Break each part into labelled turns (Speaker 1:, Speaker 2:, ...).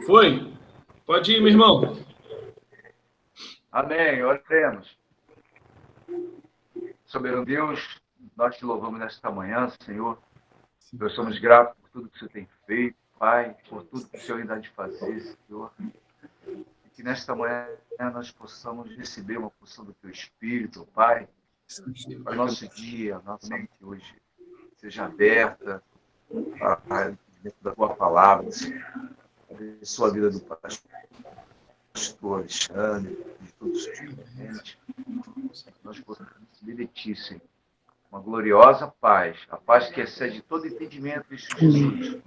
Speaker 1: Foi? Pode ir, meu irmão.
Speaker 2: Amém. Oremos. Soberano Deus, nós te louvamos nesta manhã, Senhor. Nós somos gratos por tudo que o Senhor tem feito, Pai, por tudo que o Senhor ainda há de fazer, Senhor. E que nesta manhã nós possamos receber uma porção do Teu Espírito, Pai, para o nosso dia, a nossa mente hoje seja aberta dentro da Tua palavra, Senhor. Abençoa a vida do pastor Alexandre, de todos os presentes. Nós possamos receber de Ti, Senhor, uma gloriosa paz, a paz que excede todo entendimento de Jesus.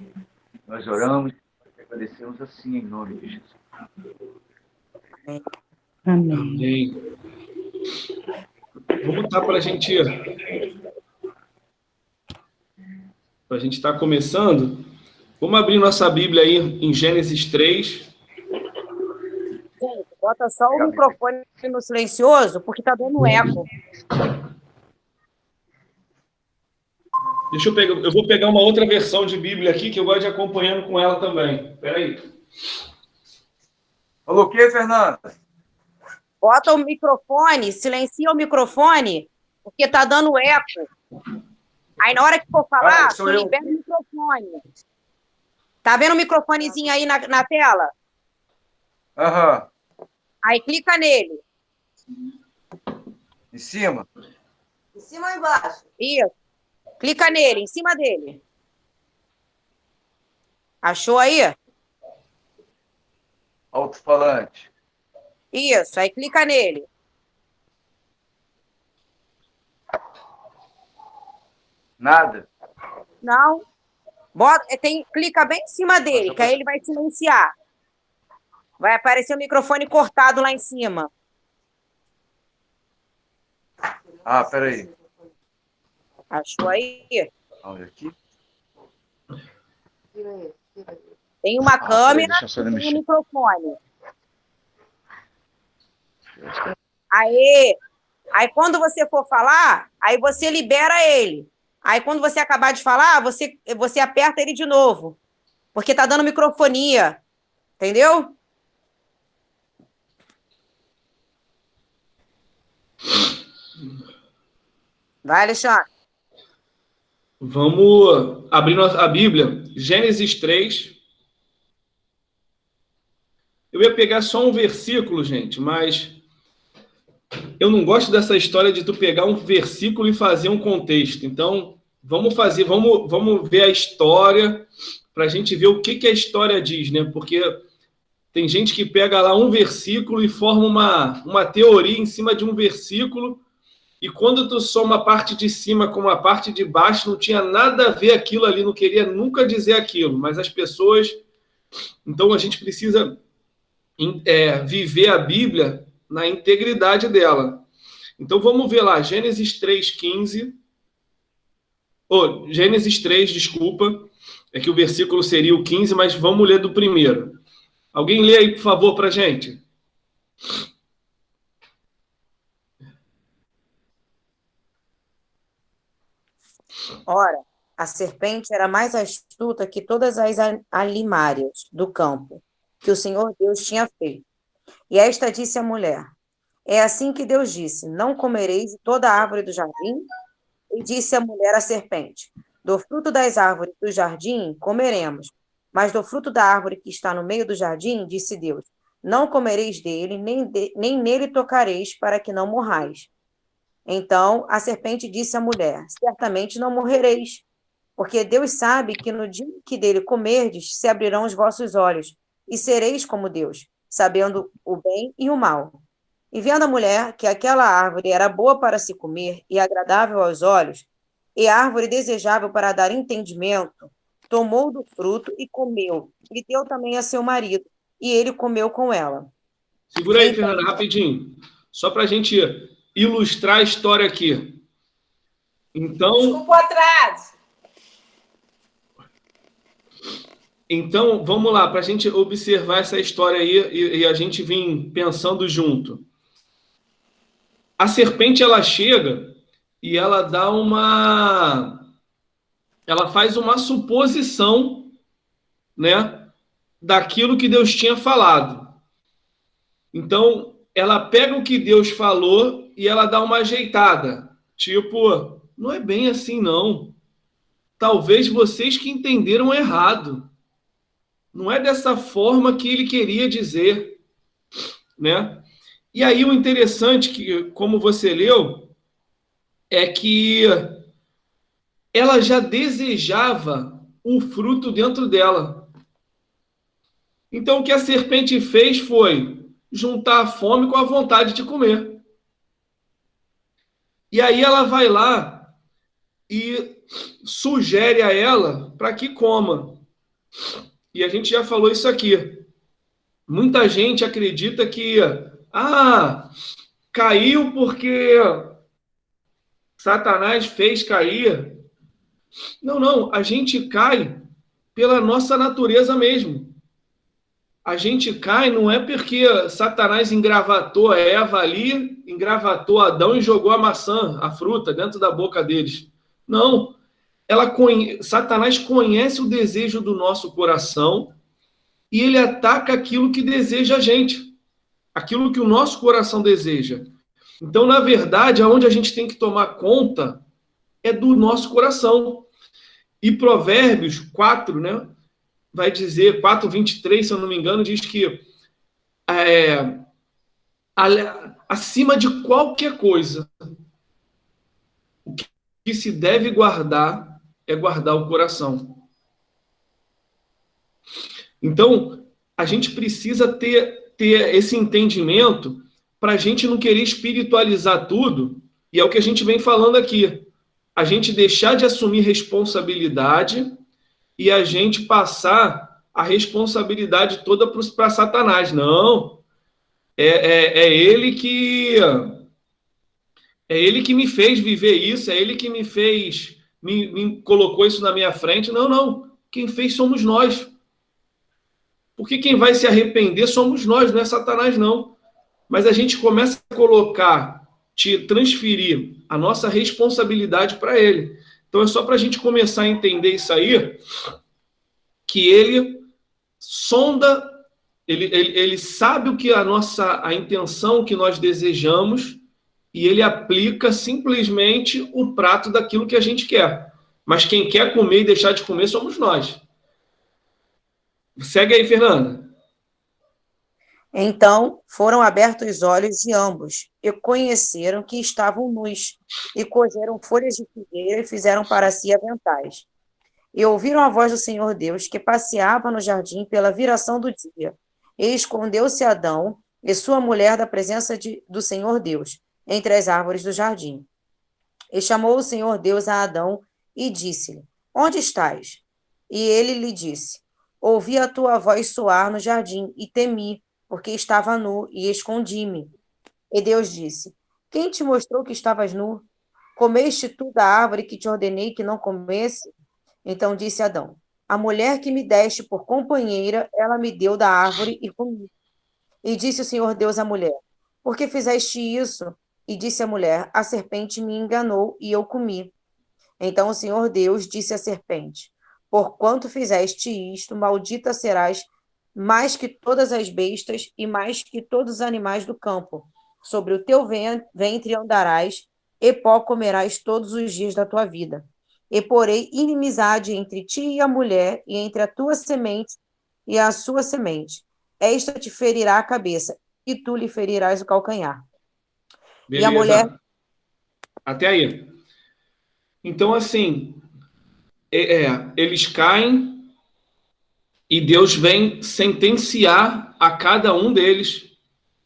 Speaker 2: Nós oramos e agradecemos assim em nome de Jesus.
Speaker 3: Amém.
Speaker 1: Amém. Vamos botar para a gente estar começando. Vamos abrir nossa Bíblia aí em Gênesis 3.
Speaker 3: Gente, bota só o microfone no silencioso, porque tá dando eco.
Speaker 1: Deixa eu pegar, eu vou pegar uma outra versão de Bíblia aqui, que eu gosto de acompanhando com ela também. Espera aí.
Speaker 2: Falou o quê, Fernanda?
Speaker 3: Bota o microfone, silencia o microfone, porque tá dando eco. Aí na hora que for falar, tu libera o microfone. Tá vendo o microfonezinho aí na tela?
Speaker 2: Aham.
Speaker 3: Aí clica nele.
Speaker 2: Em cima?
Speaker 4: Em cima ou embaixo?
Speaker 3: Isso. Clica nele, em cima dele. Achou aí?
Speaker 2: Alto-falante.
Speaker 3: Isso, aí clica nele.
Speaker 2: Nada?
Speaker 3: Não. Clica bem em cima dele, que aí ele vai silenciar. Vai aparecer o microfone cortado lá em cima.
Speaker 2: Ah, peraí.
Speaker 3: Achou aí?
Speaker 2: Olha aqui.
Speaker 3: Tem uma câmera
Speaker 2: deixa eu
Speaker 3: e tem
Speaker 2: mexer.
Speaker 3: um microfone. Aí quando você for falar, aí você libera ele. Aí quando você acabar de falar, você aperta ele de novo. Porque tá dando microfonia. Entendeu? Vai, Alexandre.
Speaker 1: Vamos abrir a Bíblia, Gênesis 3. Eu ia pegar só um versículo, gente, mas eu não gosto dessa história de tu pegar um versículo e fazer um contexto. Então, vamos ver a história para a gente ver o que a história diz, né? Porque tem gente que pega lá um versículo e forma uma teoria em cima de um versículo, e quando tu soma a parte de cima com a parte de baixo, não tinha nada a ver aquilo ali, não queria nunca dizer aquilo, mas as pessoas... Então, a gente precisa viver a Bíblia na integridade dela. Então, vamos ver lá, Gênesis 3:15. Gênesis 3, desculpa, é que o versículo seria o 15, mas vamos ler do primeiro. Alguém lê aí, por favor, para a gente.
Speaker 3: Ora, a serpente era mais astuta que todas as alimárias do campo que o Senhor Deus tinha feito. E esta disse à mulher: é assim que Deus disse: não comereis de toda a árvore do jardim? E disse a mulher à serpente: do fruto das árvores do jardim comeremos, mas do fruto da árvore que está no meio do jardim, disse Deus: não comereis dele, nem nele tocareis, para que não morrais. Então a serpente disse à mulher: certamente não morrereis, porque Deus sabe que no dia que dele comerdes, se abrirão os vossos olhos, e sereis como Deus, sabendo o bem e o mal. E vendo a mulher que aquela árvore era boa para se comer e agradável aos olhos, e árvore desejável para dar entendimento, tomou do fruto e comeu, e deu também a seu marido, e ele comeu com ela.
Speaker 1: Segura aí, Fernanda, rapidinho. Só para a gente ilustrar a história aqui. Então,
Speaker 4: Desculpa o atraso.
Speaker 1: Então, vamos lá, para a gente observar essa história aí e a gente vir pensando junto. A serpente, ela chega e ela dá ela faz uma suposição, né? daquilo que Deus tinha falado. Então, ela pega o que Deus falou e ela dá uma ajeitada. Tipo, não é bem assim, não. Talvez vocês que entenderam errado. Não é dessa forma que ele queria dizer, né? E aí o interessante, que, como você leu, é que ela já desejava o fruto dentro dela. Então, o que a serpente fez foi juntar a fome com a vontade de comer. E aí ela vai lá e sugere a ela para que coma. E a gente já falou isso aqui. Muita gente acredita que caiu porque Satanás fez cair. Não, não. A gente cai pela nossa natureza mesmo. A gente cai não é porque Satanás engravatou a Eva ali, engravatou Adão e jogou a maçã, a fruta, dentro da boca deles. Não. Satanás conhece o desejo do nosso coração e ele ataca aquilo que deseja a gente, aquilo que o nosso coração deseja. Então, na verdade, aonde a gente tem que tomar conta é do nosso coração. E Provérbios 4, né? Vai dizer, 4:23, se eu não me engano, diz que acima de qualquer coisa, o que se deve guardar é guardar o coração. Então, a gente precisa ter esse entendimento para a gente não querer espiritualizar tudo, e é o que a gente vem falando aqui. A gente deixar de assumir responsabilidade e a gente passar a responsabilidade toda para Satanás. Não, é ele que me fez viver isso, é ele que me fez, me colocou isso na minha frente. Não, não. Quem fez somos nós. Porque quem vai se arrepender somos nós, não é Satanás, não. Mas a gente começa a transferir a nossa responsabilidade para ele. Então é só para a gente começar a entender isso aí, que ele sonda, ele sabe o que a intenção que nós desejamos e ele aplica simplesmente o prato daquilo que a gente quer. Mas quem quer comer e deixar de comer somos nós. Segue aí, Fernanda.
Speaker 3: Então foram abertos os olhos de ambos, e conheceram que estavam nus, e coseram folhas de figueira e fizeram para si aventais. E ouviram a voz do Senhor Deus, que passeava no jardim pela viração do dia. E escondeu-se Adão e sua mulher da presença do Senhor Deus, entre as árvores do jardim. E chamou o Senhor Deus a Adão e disse-lhe: Onde estás? E ele lhe disse: Ouvi a tua voz soar no jardim e temi, porque estava nu e escondi-me. E Deus disse: Quem te mostrou que estavas nu? Comeste tu da árvore que te ordenei que não comesse? Então disse Adão: A mulher que me deste por companheira, ela me deu da árvore e comi. E disse o Senhor Deus à mulher: Por que fizeste isso? E disse a mulher: A serpente me enganou e eu comi. Então o Senhor Deus disse à serpente: Porquanto fizeste isto, maldita serás mais que todas as bestas e mais que todos os animais do campo. Sobre o teu ventre andarás, e pó comerás todos os dias da tua vida. E porei inimizade entre ti e a mulher, e entre a tua semente e a sua semente. Esta te ferirá a cabeça, e tu lhe ferirás o calcanhar.
Speaker 1: Beleza.
Speaker 3: E a mulher...
Speaker 1: Até aí. Então, assim, eles caem e Deus vem sentenciar a cada um deles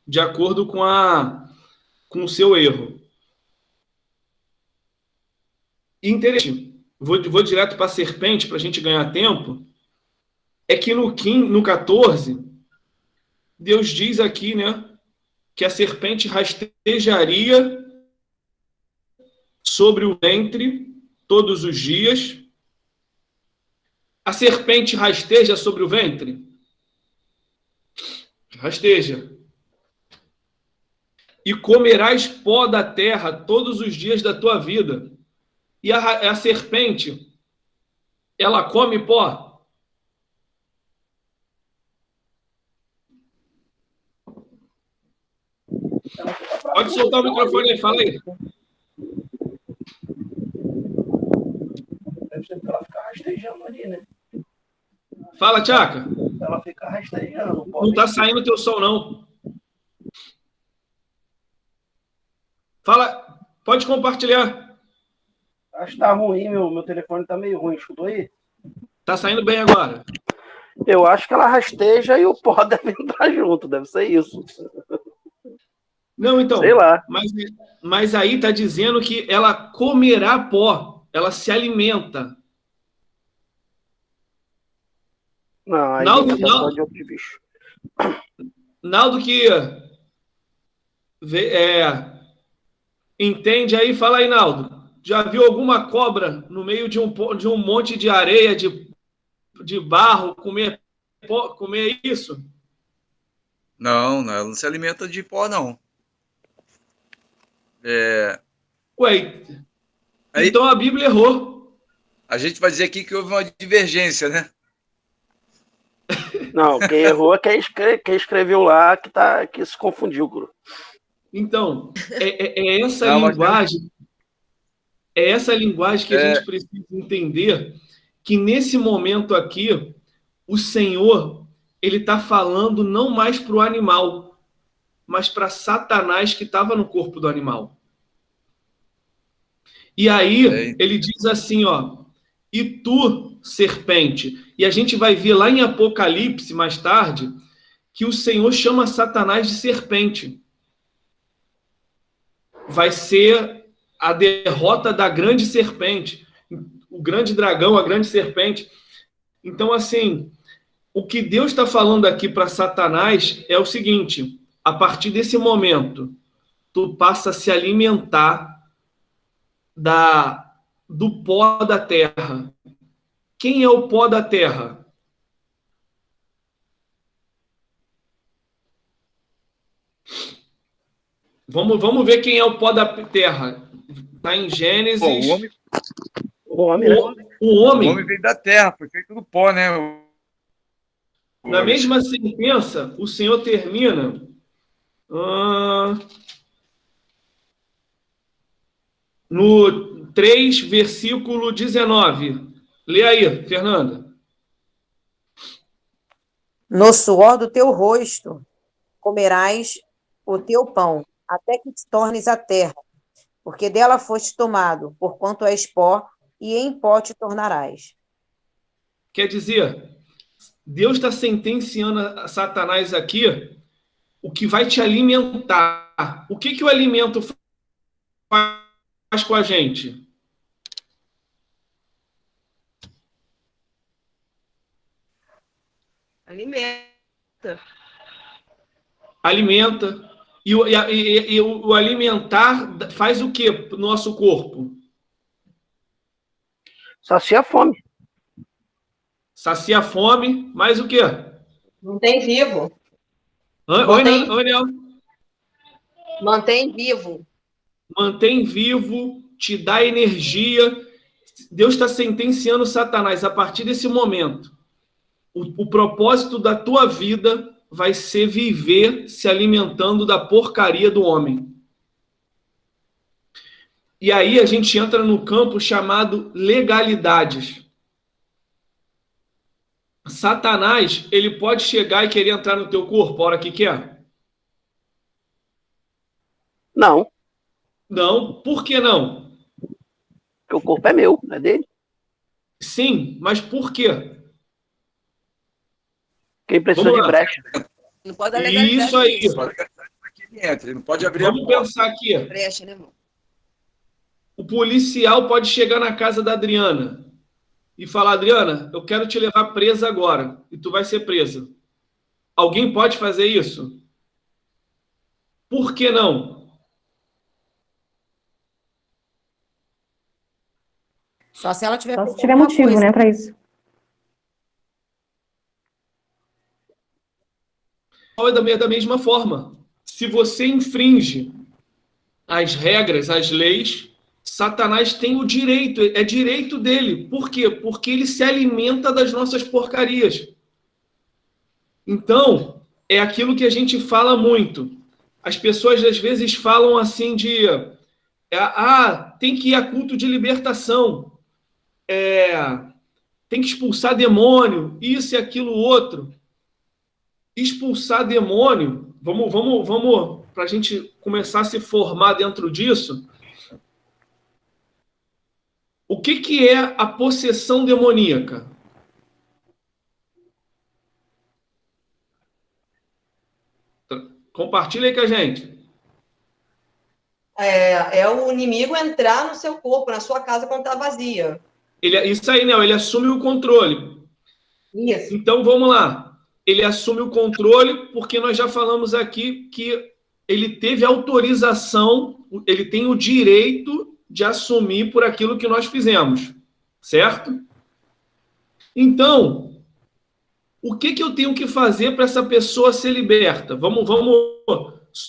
Speaker 1: de acordo com o seu erro. Interessante. Vou direto para a serpente para a gente ganhar tempo. É que no 14, Deus diz aqui, né, que a serpente rastejaria sobre o ventre todos os dias. A serpente rasteja sobre o ventre? Rasteja. E comerás pó da terra todos os dias da tua vida. E a serpente, ela come pó? Pode soltar o microfone aí, fala aí.
Speaker 5: Deve ser porque ela fica rastejando ali, né?
Speaker 1: Fala, Tchaca.
Speaker 5: Ela fica rastejando.
Speaker 1: Não tá saindo o teu som, não. Fala, pode compartilhar.
Speaker 5: Acho que tá ruim, meu telefone tá meio ruim. Escutou aí?
Speaker 1: Tá saindo bem agora.
Speaker 5: Eu acho que ela rasteja e o pó deve entrar junto, deve ser isso.
Speaker 1: Não, então.
Speaker 5: Sei lá.
Speaker 1: Mas aí tá dizendo que ela comerá pó, ela se alimenta.
Speaker 5: Não, aí
Speaker 1: Naldo,
Speaker 5: é só de outro bicho.
Speaker 1: Naldo que entende aí, fala aí, Naldo. Já viu alguma cobra no meio de um monte de areia, de barro, comer isso?
Speaker 2: Não, ela não se alimenta de pó, não.
Speaker 1: Ué,
Speaker 2: Aí,
Speaker 1: então a Bíblia errou.
Speaker 2: a gente vai dizer aqui que houve uma divergência, né?
Speaker 5: Não, quem errou é quem escreveu lá que se confundiu, Guru.
Speaker 1: Então, essa linguagem. É essa linguagem que a gente precisa entender, que nesse momento aqui, o Senhor, ele está falando não mais para o animal, mas para Satanás que estava no corpo do animal. E aí, ele diz assim, ó, e tu, serpente, e a gente vai ver lá em Apocalipse, mais tarde, que o Senhor chama Satanás de serpente. Vai ser a derrota da grande serpente, o grande dragão, a grande serpente. Então, assim, o que Deus está falando aqui para Satanás é o seguinte: a partir desse momento, tu passa a se alimentar do pó da terra. Quem é o pó da terra? Vamos ver quem é o pó da terra. Está em Gênesis.
Speaker 2: Bom,
Speaker 5: o homem, né?
Speaker 1: O homem
Speaker 2: veio da terra, foi feito do pó, né?
Speaker 1: Na mesma sentença, o Senhor termina no 3, versículo 19. Lê aí, Fernanda.
Speaker 3: No suor do teu rosto comerás o teu pão, até que te tornes a terra, porque dela foste tomado, porquanto és pó, e em pó te tornarás.
Speaker 1: Quer dizer, Deus está sentenciando a Satanás aqui o que vai te alimentar. O que o alimento faz com a gente? Alimenta. E o alimentar faz o que no nosso corpo?
Speaker 5: Sacia a fome.
Speaker 1: Sacia a fome, mais o quê?
Speaker 4: Mantém vivo.
Speaker 1: Oi, Daniel.
Speaker 4: Mantém vivo.
Speaker 1: Mantém vivo, te dá energia. Deus está sentenciando Satanás a partir desse momento. O propósito da tua vida vai ser viver se alimentando da porcaria do homem. E aí a gente entra no campo chamado legalidades. Satanás, ele pode chegar e querer entrar no teu corpo a hora que quer?
Speaker 5: Não.
Speaker 1: Não. Por que não?
Speaker 5: Porque o corpo é meu, não é dele.
Speaker 1: Sim, mas por quê?
Speaker 5: Quem precisa de brecha.
Speaker 4: Não pode
Speaker 1: Isso aí.
Speaker 2: Ele não pode abrir
Speaker 1: Vamos pensar aqui.
Speaker 4: brecha, né, irmão?
Speaker 1: O policial pode chegar na casa da Adriana e falar: Adriana, eu quero te levar presa agora, e tu vai ser presa. Alguém pode fazer isso? Por que não?
Speaker 3: Só se ela tiver,
Speaker 6: Só se tiver motivo, né, para isso.
Speaker 1: Da mesma forma. Se você infringe as regras, as leis, Satanás tem o direito, é direito dele. Por quê? Porque ele se alimenta das nossas porcarias. Então, é aquilo que a gente fala muito. as pessoas às vezes falam assim de tem que ir a culto de libertação, tem que expulsar demônio, isso e aquilo outro. Expulsar demônio, vamos para a gente começar a se formar dentro disso. O que é a possessão demoníaca? Compartilha aí com a gente.
Speaker 4: É o inimigo entrar no seu corpo, na sua casa, quando está vazia.
Speaker 1: Isso aí, né? Ele assume o controle.
Speaker 4: Isso.
Speaker 1: Então, vamos lá. Ele assume o controle porque nós já falamos aqui que ele teve autorização, ele tem o direito de assumir por aquilo que nós fizemos. Certo? Então, o que eu tenho que fazer para essa pessoa ser liberta? Vamos,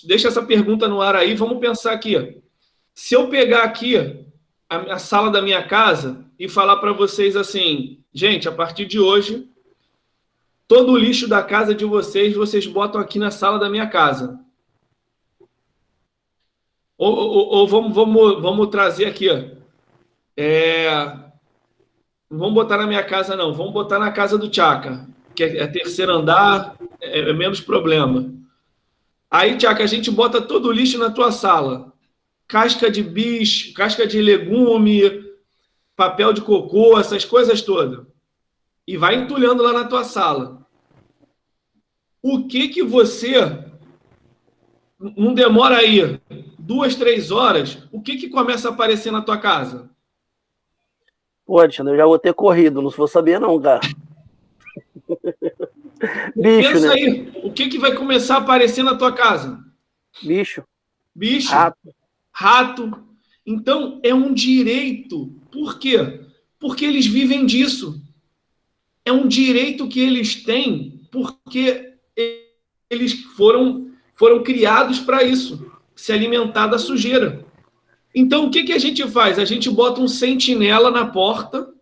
Speaker 1: deixa essa pergunta no ar aí, vamos pensar aqui. Se eu pegar aqui a sala da minha casa e falar para vocês assim, gente, a partir de hoje, todo o lixo da casa de vocês botam aqui na sala da minha casa. Ou vamos trazer aqui, vamos botar na minha casa não, vamos botar na casa do Tchaka, que é terceiro andar, é menos problema. Aí, Tchaka, a gente bota todo o lixo na tua sala. Casca de bicho, casca de legume, papel de cocô, essas coisas todas. E vai entulhando lá na tua sala. O que você... Não demora aí 2, 3 horas, o que começa a aparecer na tua casa?
Speaker 5: Pô, Alexandre, eu já vou ter corrido, não vou saber não, cara. Bicho,
Speaker 1: pensa
Speaker 5: né?
Speaker 1: aí, o que vai começar a aparecer na tua casa?
Speaker 5: Bicho.
Speaker 1: Rato. Então, é um direito. Por quê? Porque eles vivem disso. É um direito que eles têm porque eles foram criados para isso, se alimentar da sujeira. Então, o que a gente faz? A gente bota um sentinela na porta,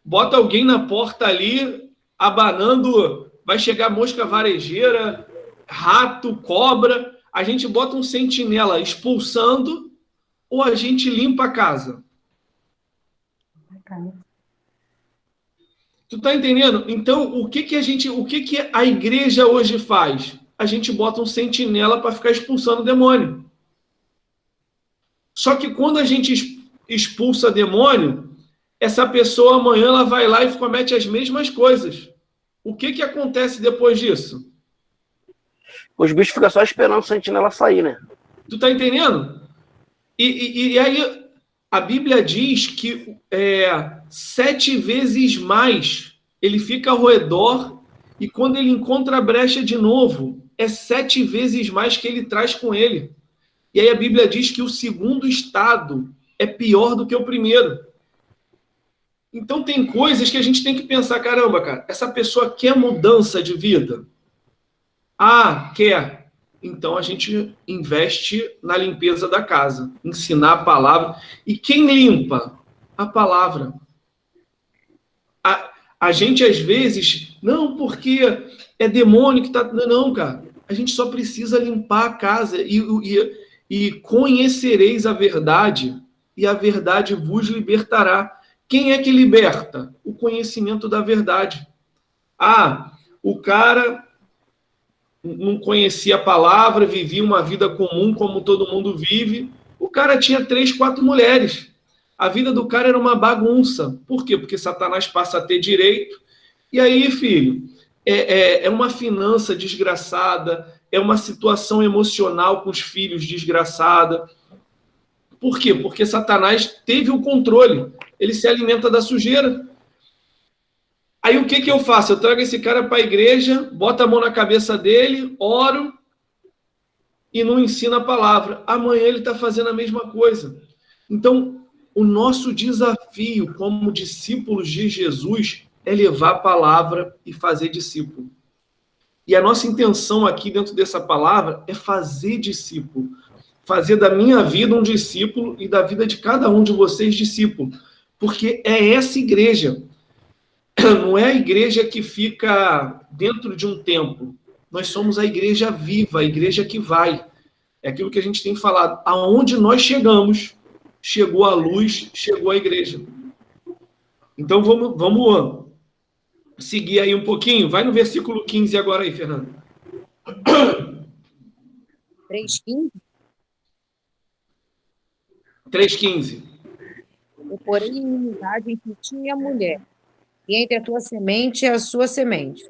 Speaker 1: bota alguém na porta ali, abanando, vai chegar mosca varejeira, rato, cobra, a gente bota um sentinela expulsando ou a gente limpa a casa? Tu tá entendendo? Então, o que a igreja hoje faz? A gente bota um sentinela para ficar expulsando o demônio. Só que quando a gente expulsa demônio, essa pessoa amanhã ela vai lá e comete as mesmas coisas. O que acontece depois disso?
Speaker 5: Os bichos ficam só esperando o sentinela sair, né?
Speaker 1: Tu tá entendendo? E aí a Bíblia diz que 7 vezes mais ele fica ao redor e quando ele encontra a brecha de novo, 7 vezes mais que ele traz com ele. E aí a Bíblia diz que o segundo estado é pior do que o primeiro. Então tem coisas que a gente tem que pensar, caramba, cara, essa pessoa quer mudança de vida? Quer. Então a gente investe na limpeza da casa, ensinar a palavra. E quem limpa? A palavra. A gente às vezes, não, porque é demônio que está... Não, cara, a gente só precisa limpar a casa e conhecereis a verdade e a verdade vos libertará. Quem é que liberta? O conhecimento da verdade. O cara não conhecia a palavra, vivia uma vida comum como todo mundo vive. O cara tinha 3, 4 mulheres. A vida do cara era uma bagunça. Por quê? Porque Satanás passa a ter direito. E aí, filho, é uma finança desgraçada, é uma situação emocional com os filhos desgraçada. Por quê? Porque Satanás teve o controle. Ele se alimenta da sujeira. Aí o que eu faço? Eu trago esse cara para a igreja, boto a mão na cabeça dele, oro e não ensino a palavra. Amanhã ele está fazendo a mesma coisa. Então, o nosso desafio como discípulos de Jesus é levar a palavra e fazer discípulo. E a nossa intenção aqui dentro dessa palavra é fazer discípulo. Fazer da minha vida um discípulo e da vida de cada um de vocês discípulo. Porque é essa igreja. Não é a igreja que fica dentro de um templo. nós somos a igreja viva, a igreja que vai. É aquilo que a gente tem falado. Aonde nós chegamos, chegou a luz, chegou a igreja. Então, vamos seguir aí um pouquinho. Vai no versículo 15 agora aí, Fernando.
Speaker 3: 3:15.
Speaker 1: 3,15.
Speaker 3: Eu porei inimizade entre ti e a mulher, e entre a tua semente e a sua semente.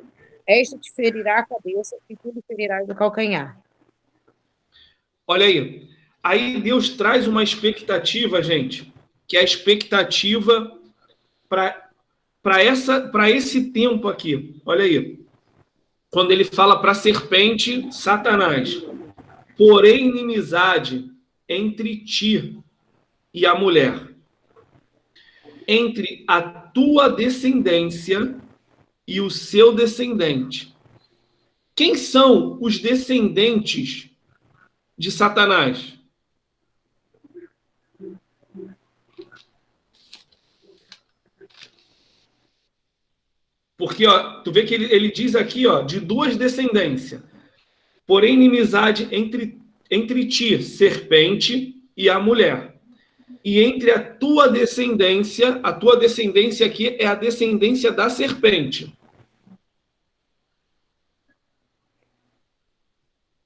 Speaker 3: Esta te ferirá a cabeça, e tu lhe ferirás o calcanhar.
Speaker 1: Olha aí. Aí Deus traz uma expectativa, gente, que é a expectativa para esse tempo aqui. Olha aí. Quando ele fala para a serpente, Satanás, porém inimizade entre ti e a mulher, entre a tua descendência e o seu descendente. Quem são os descendentes de Satanás? Porque, ó, tu vê que ele diz aqui, ó, de duas descendências. Porém, inimizade entre ti, serpente, e a mulher. E entre a tua descendência aqui é a descendência da serpente.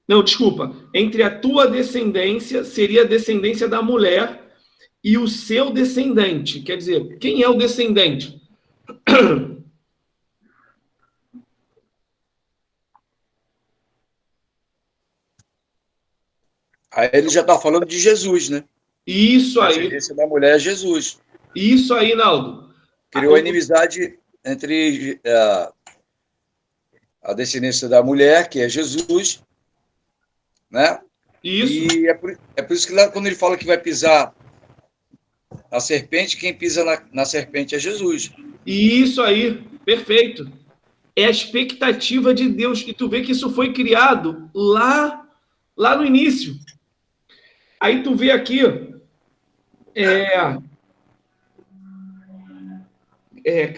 Speaker 1: Não, desculpa. Entre a tua descendência seria a descendência da mulher e o seu descendente. Quer dizer, quem é o descendente?
Speaker 6: Aí ele já está falando de Jesus, né?
Speaker 1: Isso
Speaker 6: A
Speaker 1: aí.
Speaker 6: descendência da mulher é Jesus.
Speaker 1: Isso aí, Naldo.
Speaker 6: Criou a inimizade entre a descendência da mulher, que é Jesus, né?
Speaker 1: Isso.
Speaker 6: E é por isso que lá, quando ele fala que vai pisar a serpente, quem pisa na serpente é Jesus.
Speaker 1: Isso aí. Perfeito. É a expectativa de Deus. E tu vê que isso foi criado lá no início. Aí tu vê aqui,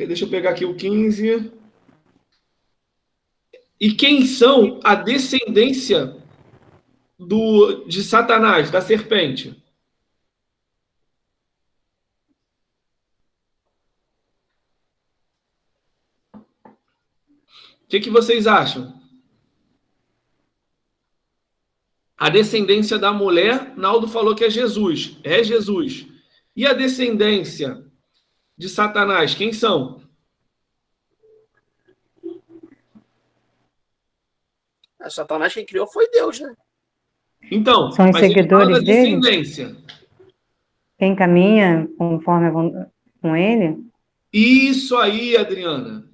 Speaker 1: deixa eu pegar aqui o 15. E quem são a descendência de Satanás, da serpente? O que vocês acham? A descendência da mulher, Naldo falou que é Jesus. É Jesus. E a descendência de Satanás, quem são?
Speaker 5: Satanás quem criou foi Deus, né?
Speaker 1: Então,
Speaker 7: São os
Speaker 1: mas ele fala da
Speaker 7: seguidores dele?
Speaker 1: descendência.
Speaker 7: Quem caminha conforme com ele?
Speaker 1: Isso aí, Adriana.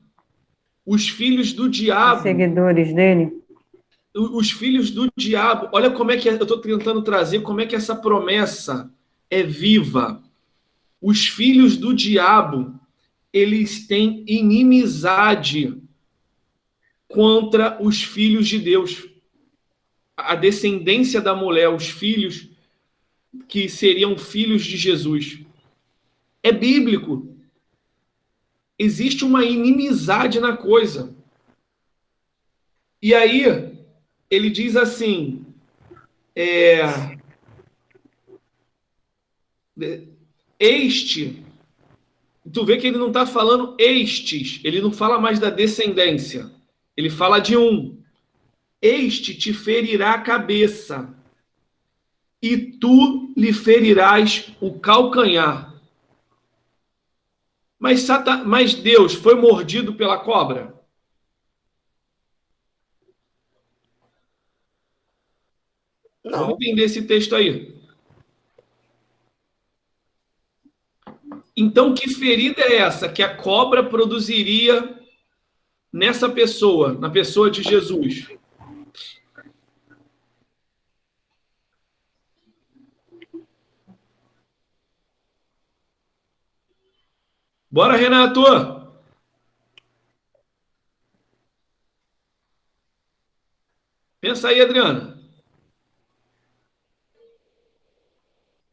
Speaker 1: Os filhos do diabo.
Speaker 7: Os seguidores dele?
Speaker 1: Os filhos do diabo. Olha como é que eu estou tentando trazer, como é que essa promessa é viva. Os filhos do diabo, eles têm inimizade contra os filhos de Deus. A descendência da mulher, os filhos que seriam filhos de Jesus. É bíblico. Existe uma inimizade na coisa. E aí, ele diz assim, tu vê que ele não está falando estes, ele não fala mais da descendência, ele fala de um. Este te ferirá a cabeça, e tu lhe ferirás o calcanhar. Mas Deus foi mordido pela cobra?
Speaker 5: Não.
Speaker 1: Vamos entender esse texto aí. Então, que ferida é essa que a cobra produziria nessa pessoa, na pessoa de Jesus? Bora, Renato! Pensa aí, Adriana.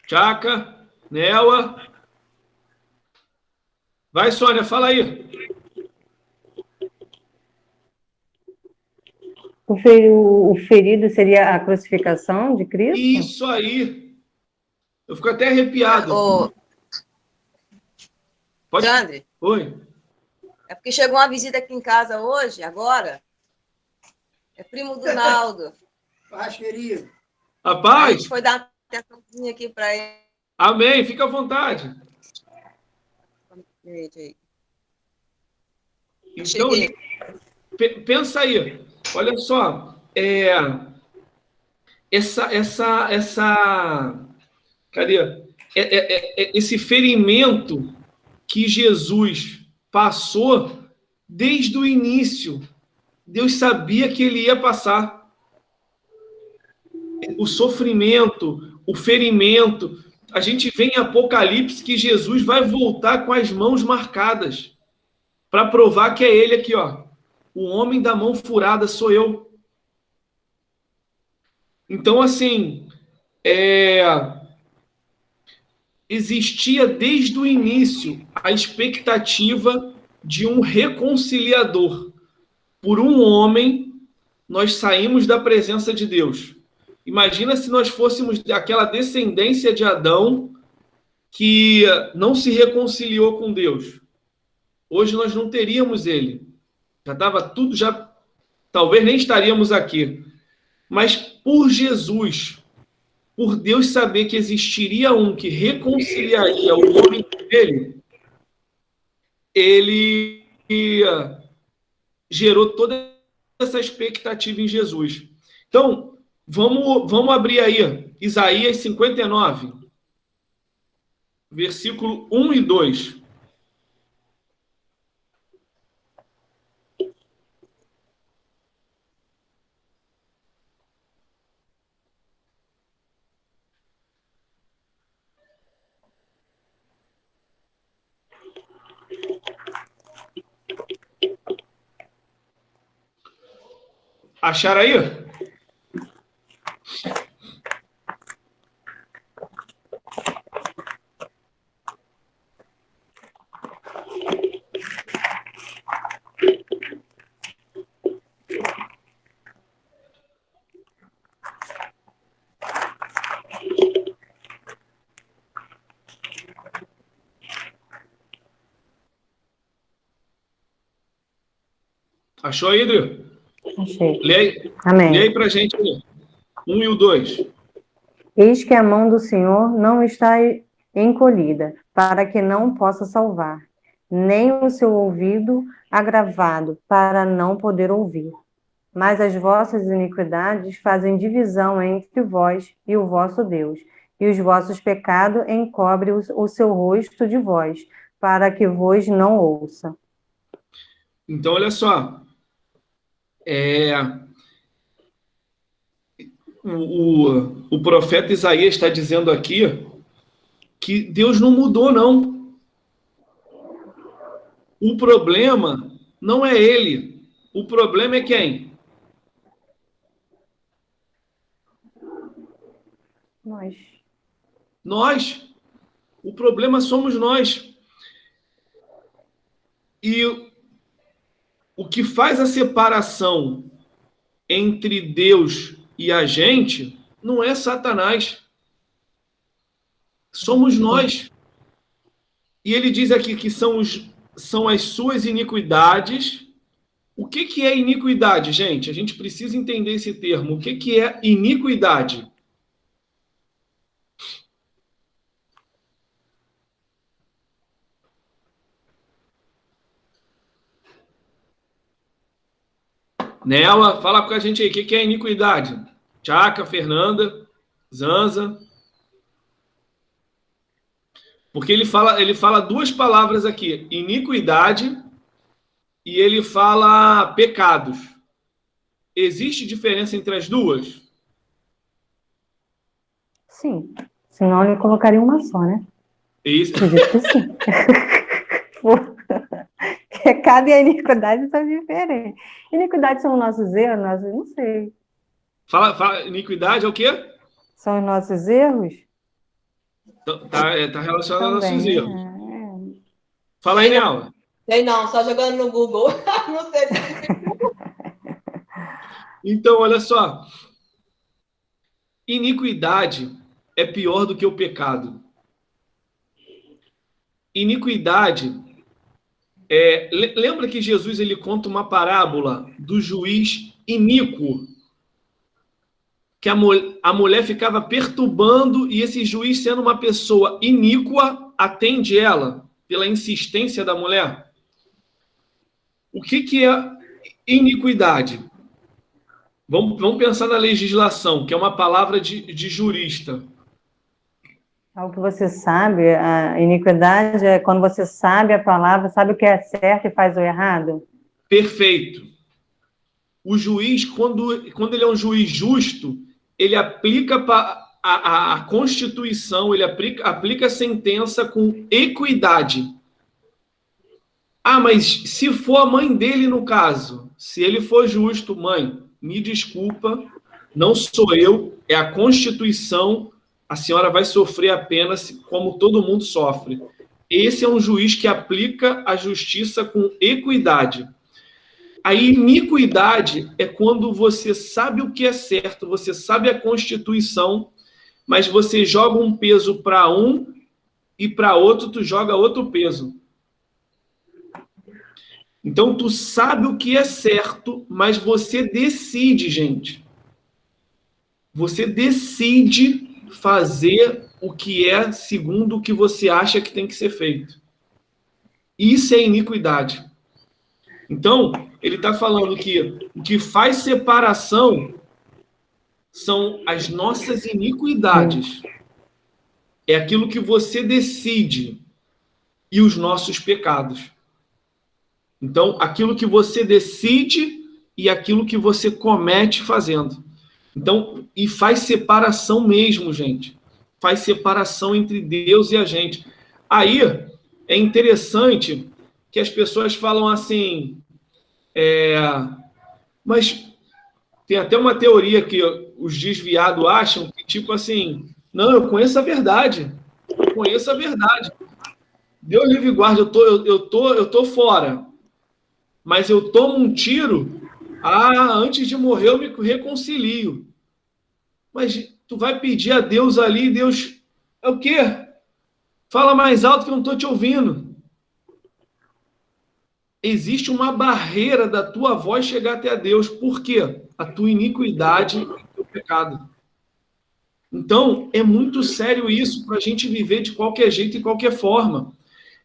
Speaker 1: Tchaca, Nela. Vai, Sônia, fala aí.
Speaker 7: O ferido seria a crucificação de Cristo?
Speaker 1: Isso aí. Eu fico até arrepiado.
Speaker 4: Ô,
Speaker 1: Pode.
Speaker 4: Jandre,
Speaker 1: Oi.
Speaker 4: é porque chegou uma visita aqui em casa hoje, agora. É primo do Naldo.
Speaker 8: Paz, querido.
Speaker 4: A
Speaker 1: Rapaz,
Speaker 4: gente foi dar uma atençãozinha aqui para ele.
Speaker 1: amém. Fica à vontade.
Speaker 4: Gente, aí.
Speaker 1: Então,
Speaker 4: Cheguei.
Speaker 1: pensa aí. Olha só. Cadê? Esse ferimento que Jesus passou desde o início. Deus sabia que ele ia passar. O sofrimento, o ferimento. A gente vê em Apocalipse que Jesus vai voltar com as mãos marcadas para provar que é ele aqui, ó. O homem da mão furada sou eu. Então, assim, existia desde o início a expectativa de um reconciliador. Por um homem, nós saímos da presença de Deus. Imagina se nós fôssemos aquela descendência de Adão que não se reconciliou com Deus. Hoje nós não teríamos ele. Já estava tudo, talvez nem estaríamos aqui. Mas por Jesus, por Deus saber que existiria um que reconciliaria o homem com ele gerou toda essa expectativa em Jesus. Então, vamos abrir aí Isaías 59, versículo 1 e 2. Acharam aí? Achou aí, Adri?
Speaker 7: Achei.
Speaker 1: Lê
Speaker 7: Amém.
Speaker 1: aí pra gente 1 e o 2.
Speaker 7: Eis que a mão do Senhor não está encolhida, para que não possa salvar, nem o seu ouvido agravado, para não poder ouvir. Mas as vossas iniquidades fazem divisão entre vós e o vosso Deus, e os vossos pecados encobrem o seu rosto de vós, para que vos não ouça.
Speaker 1: Então, olha só. O profeta Isaías está dizendo aqui que Deus não mudou, não. O problema não é ele. O problema é quem? Nós. O problema somos nós. E o que faz a separação entre Deus e a gente não é Satanás. Somos nós. E ele diz aqui que são as suas iniquidades. O que é iniquidade, gente? A gente precisa entender esse termo. O que é iniquidade? Nela, fala com a gente aí. O que é iniquidade? Tchaca, Fernanda, Zanza. Porque ele fala duas palavras aqui. Iniquidade e ele fala pecados. Existe diferença entre as duas?
Speaker 7: Sim. Senão ele colocaria uma só, né?
Speaker 1: Isso.
Speaker 7: Sim. Pecado e a iniquidade são diferentes. Iniquidade são os nossos erros? Não sei.
Speaker 1: Fala, iniquidade é o quê?
Speaker 7: São os nossos erros?
Speaker 1: Tá relacionado aos nossos erros.
Speaker 7: É.
Speaker 1: Fala aí, Nela.
Speaker 4: Sei não, só jogando no Google. Não sei se
Speaker 1: Então, olha só. Iniquidade é pior do que o pecado. Iniquidade lembra que Jesus ele conta uma parábola do juiz iníquo, que a mulher ficava perturbando e esse juiz, sendo uma pessoa iníqua, atende ela pela insistência da mulher. O que é iniquidade? Vamos pensar na legislação, que é uma palavra de jurista.
Speaker 7: Algo que você sabe, a iniquidade é quando você sabe a palavra, sabe o que é certo e faz o errado?
Speaker 1: Perfeito. O juiz, quando ele é um juiz justo, ele aplica a Constituição, ele aplica a sentença com equidade. Ah, mas se for a mãe dele no caso, se ele for justo, mãe, me desculpa, não sou eu, é a Constituição, a senhora vai sofrer a pena como todo mundo sofre. Esse é um juiz que aplica a justiça com equidade. A iniquidade é quando você sabe o que é certo, você sabe a Constituição, mas você joga um peso para um e para outro tu joga outro peso. Então tu sabe o que é certo, mas você decide, gente. Você decide fazer o que é segundo o que você acha que tem que ser feito. Isso é iniquidade. Então, ele está falando que o que faz separação são as nossas iniquidades. É aquilo que você decide e os nossos pecados. Então, aquilo que você decide e aquilo que você comete fazendo. Então, e faz separação mesmo, gente. Faz separação entre Deus e a gente. Aí, é interessante que as pessoas falam assim, mas tem até uma teoria que os desviados acham que, tipo assim, não, eu conheço a verdade. Eu conheço a verdade. Deus livre e guarde, eu tô fora. Mas eu tomo um tiro, antes de morrer eu me reconcilio. Mas tu vai pedir a Deus ali, Deus, é o quê? Fala mais alto que eu não estou te ouvindo. Existe uma barreira da tua voz chegar até a Deus. Por quê? A tua iniquidade e o teu pecado. Então, é muito sério isso para a gente viver de qualquer jeito e qualquer forma.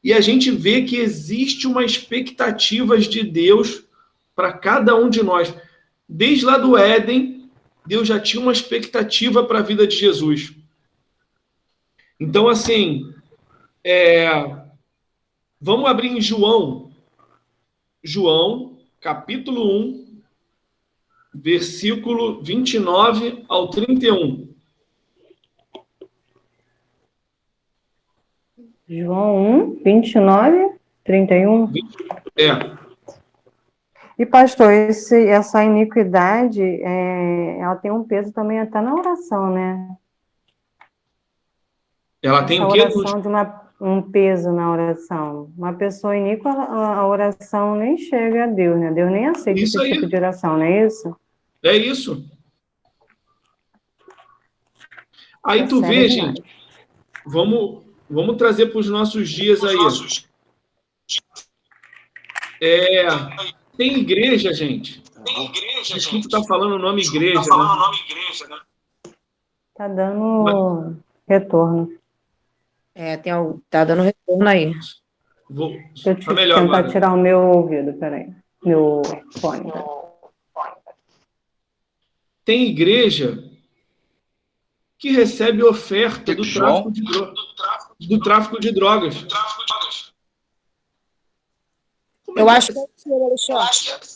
Speaker 1: E a gente vê que existe uma expectativa de Deus para cada um de nós. Desde lá do Éden, Deus já tinha uma expectativa para a vida de Jesus. Então, assim, vamos abrir em João, capítulo 1, versículo 29 ao 31.
Speaker 7: João 1, 29, 31. E, pastor, essa iniquidade, ela tem um peso também até na oração, né?
Speaker 1: Ela tem o
Speaker 7: quê?
Speaker 1: Oração
Speaker 7: de um peso na oração. Uma pessoa iníqua, a oração nem chega a Deus, né? Deus nem aceita esse tipo de oração, não é isso?
Speaker 1: É isso. Aí tu vê, gente, vamos trazer para os nossos dias aí. Tem igreja, gente. Desculpa estar falando o nome igreja, né?
Speaker 7: Tá dando retorno.
Speaker 3: Tá dando retorno aí.
Speaker 7: Deixa eu tentar agora tirar o meu ouvido, peraí. Meu fone.
Speaker 1: Tem igreja que recebe oferta do tráfico de drogas.
Speaker 3: Eu acho que é o seu, Alexandre.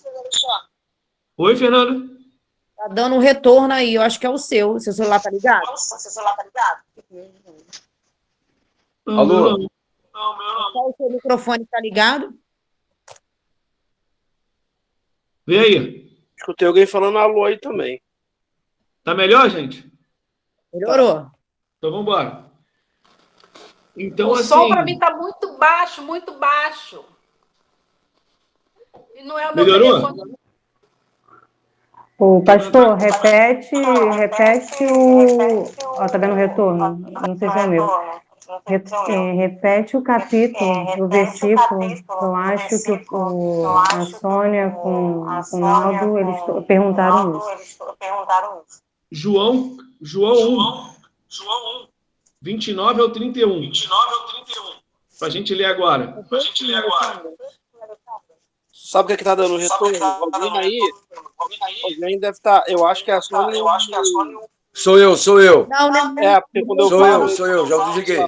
Speaker 1: Oi, Fernando?
Speaker 3: Tá dando um retorno aí, eu acho que é o seu. Seu celular tá ligado?
Speaker 6: Alô?
Speaker 3: Não. O seu microfone tá ligado?
Speaker 1: Vê aí.
Speaker 5: Escutei alguém falando alô aí também.
Speaker 1: Tá melhor, gente?
Speaker 3: Melhorou.
Speaker 1: Então, vamos embora. Então,
Speaker 8: o
Speaker 1: assim...
Speaker 8: som para mim tá muito baixo, muito baixo. E não é o meu
Speaker 1: Melhorou?
Speaker 8: telefone.
Speaker 7: O pastor, repete o... Ó, tá vendo o retorno? Não sei se é meu. Repete o capítulo, o versículo. Eu acho que a Sônia com o Naldo, eles perguntaram isso.
Speaker 1: João 1, 29 ao 31. Para a gente ler agora.
Speaker 5: Sabe o que tá dando retorno? Alguém deve estar. Eu acho que é a Sônia.
Speaker 6: Sou eu.
Speaker 4: Não.
Speaker 5: É, porque quando eu falo.
Speaker 6: Sou eu, já desliguei.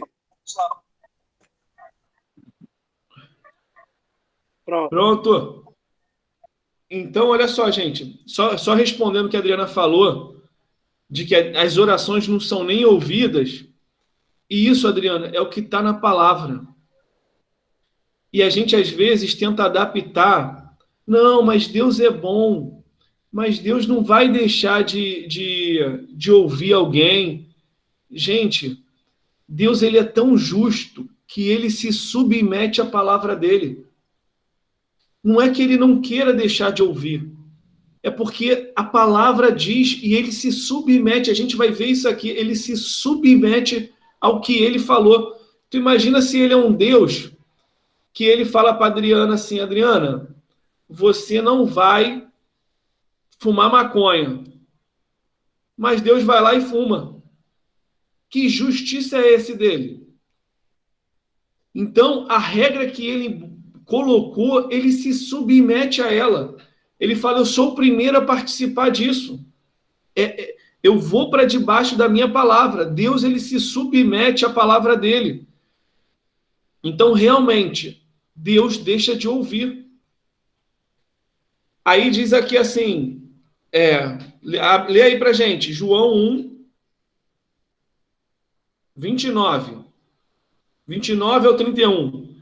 Speaker 1: Pronto. Então, olha só, gente. Só respondendo o que a Adriana falou, de que as orações não são nem ouvidas. E isso, Adriana, é o que está na palavra. E a gente, às vezes, tenta adaptar. Não, mas Deus é bom. Mas Deus não vai deixar de ouvir alguém. Gente, Deus ele é tão justo que ele se submete à palavra dele. Não é que ele não queira deixar de ouvir. É porque a palavra diz e ele se submete. A gente vai ver isso aqui. Ele se submete ao que ele falou. Tu imagina se ele é um Deus que ele fala para Adriana assim, Adriana, você não vai fumar maconha. Mas Deus vai lá e fuma. Que justiça é esse dele? Então, a regra que ele colocou, ele se submete a ela. Ele fala, eu sou o primeiro a participar disso. Eu vou para debaixo da minha palavra. Deus, ele se submete à palavra dele. Então, realmente, Deus deixa de ouvir. Aí diz aqui assim, lê aí pra gente, João 1, 29 ao 31.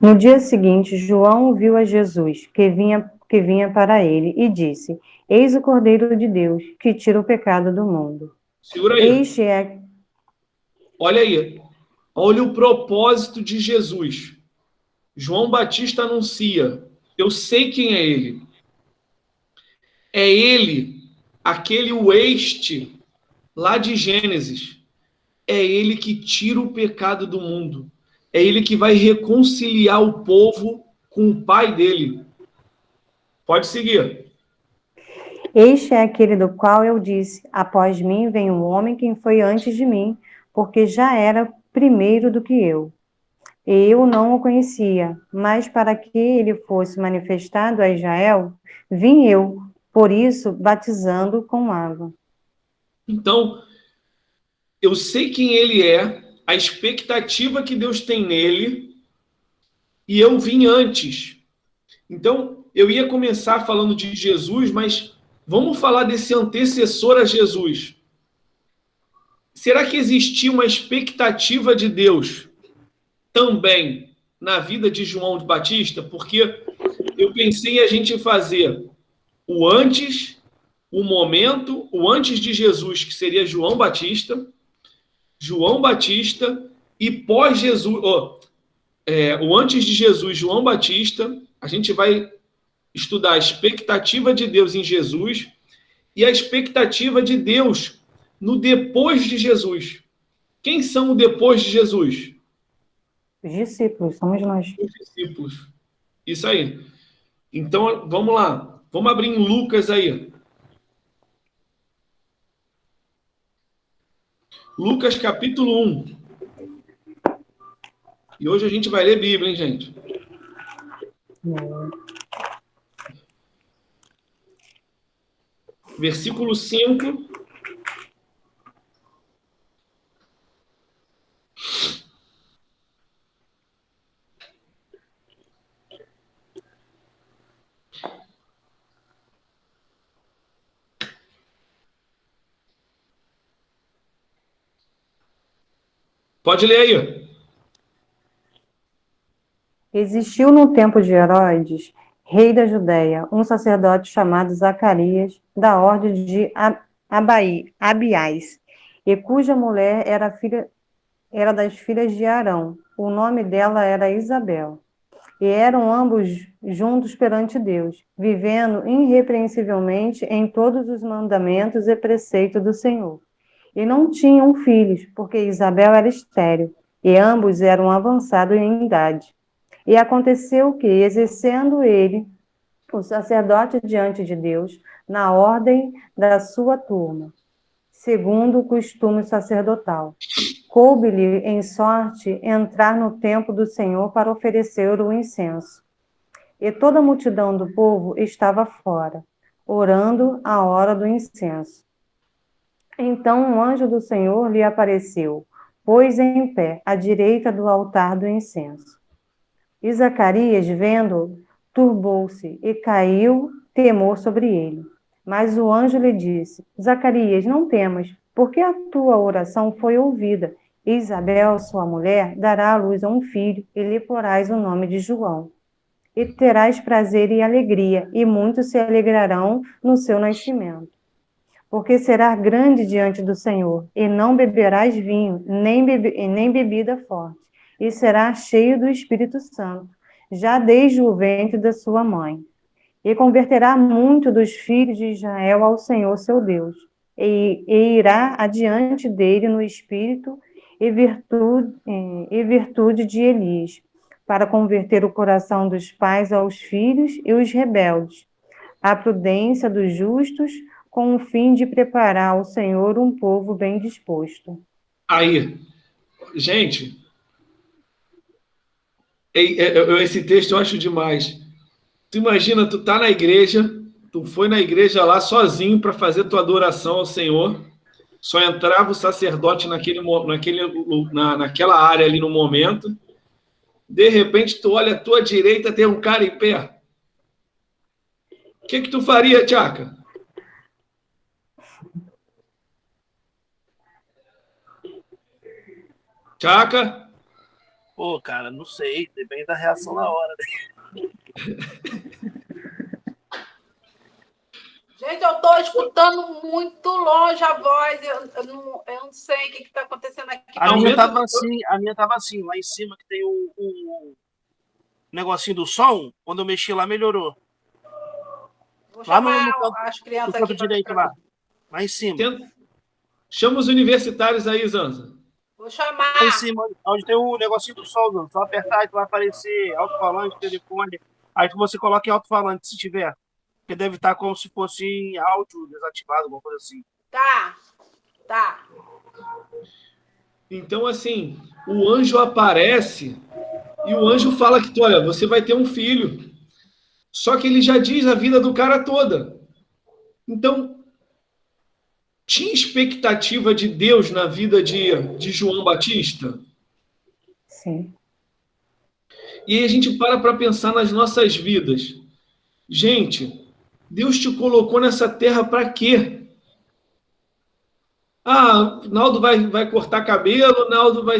Speaker 7: No dia seguinte, João viu a Jesus, que vinha para ele, e disse, eis o Cordeiro de Deus, que tira o pecado do mundo.
Speaker 1: Segura aí. Olha aí. Olha o propósito de Jesus. João Batista anuncia, eu sei quem é ele. É ele, aquele oeste lá de Gênesis. É ele que tira o pecado do mundo. É ele que vai reconciliar o povo com o pai dele. Pode seguir.
Speaker 7: Este é aquele do qual eu disse, após mim vem um homem que foi antes de mim, porque já era primeiro do que eu. Eu não o conhecia, mas para que ele fosse manifestado a Israel, vim eu, por isso, batizando com água.
Speaker 1: Então, eu sei quem ele é, a expectativa que Deus tem nele, e eu vim antes. Então, eu ia começar falando de Jesus, mas vamos falar desse antecessor a Jesus. Será que existia uma expectativa de Deus também na vida de João de Batista? Porque eu pensei em a gente fazer o antes, o momento, o antes de Jesus, que seria João Batista e pós-Jesus, o antes de Jesus, João Batista, a gente vai estudar a expectativa de Deus em Jesus e a expectativa de Deus no depois de Jesus. Quem são o depois de Jesus?
Speaker 7: Os discípulos, somos nós.
Speaker 1: Os discípulos. Isso aí. Então, vamos lá. Vamos abrir em Lucas aí. Lucas capítulo 1. E hoje a gente vai ler Bíblia, hein, gente? Versículo 5. Pode ler aí.
Speaker 7: Existiu no tempo de Herodes, rei da Judéia, um sacerdote chamado Zacarias, da ordem de Abiás, e cuja mulher era filha era das filhas de Arão. O nome dela era Isabel. E eram ambos juntos perante Deus, vivendo irrepreensivelmente em todos os mandamentos e preceitos do Senhor. E não tinham filhos, porque Isabel era estéril, e ambos eram avançados em idade. E aconteceu que, exercendo ele o sacerdote diante de Deus, na ordem da sua turma, segundo o costume sacerdotal, coube-lhe em sorte entrar no templo do Senhor para oferecer o incenso. E toda a multidão do povo estava fora, orando a hora do incenso. Então um anjo do Senhor lhe apareceu, pôs em pé à direita do altar do incenso. E Zacarias, vendo, turbou-se e caiu temor sobre ele. Mas o anjo lhe disse: Zacarias, não temas, porque a tua oração foi ouvida. E Isabel, sua mulher, dará à luz a um filho, e lhe porás o nome de João. E terás prazer e alegria, e muitos se alegrarão no seu nascimento. Porque será grande diante do Senhor, e não beberás vinho, nem bebida forte, e será cheio do Espírito Santo, já desde o ventre da sua mãe. E converterá muito dos filhos de Israel ao Senhor seu Deus, e irá adiante dele no espírito e virtude de Elias, para converter o coração dos pais aos filhos e os rebeldes, a prudência dos justos, com o fim de preparar ao Senhor um povo bem disposto.
Speaker 1: Aí, gente, esse texto eu acho demais. Tu imagina, tu tá na igreja, tu foi na igreja lá sozinho para fazer tua adoração ao Senhor, só entrava o sacerdote naquela área ali no momento, de repente tu olha à tua direita, tem um cara em pé. O que tu faria, Tchaka? Tchaka?
Speaker 5: Pô, cara, não sei, depende da reação na hora, né?
Speaker 8: Gente, eu estou escutando muito longe a voz. Eu não sei o que está acontecendo aqui.
Speaker 5: A minha tava assim, lá em cima que tem o negocinho do som. Quando eu mexi lá, melhorou.
Speaker 8: Vou
Speaker 5: Lá
Speaker 8: chamar
Speaker 5: no
Speaker 8: as crianças
Speaker 5: canto
Speaker 8: aqui para
Speaker 5: direito lá em cima.
Speaker 1: Chama os universitários aí, Zanza.
Speaker 8: Vou chamar.
Speaker 5: Lá em cima, onde tem o negocinho do som, Zanza. Só apertar e vai aparecer alto-falante, telefone. Aí você coloca em alto-falante se tiver. Porque deve estar como se fosse em áudio desativado, alguma coisa assim.
Speaker 8: Tá.
Speaker 1: Então, assim, o anjo aparece e o anjo fala que, olha, você vai ter um filho. Só que ele já diz a vida do cara toda. Então, tinha expectativa de Deus na vida de João Batista?
Speaker 7: Sim.
Speaker 1: E aí a gente para pensar nas nossas vidas. Gente, Deus te colocou nessa terra para quê? Naldo vai cortar cabelo, Naldo vai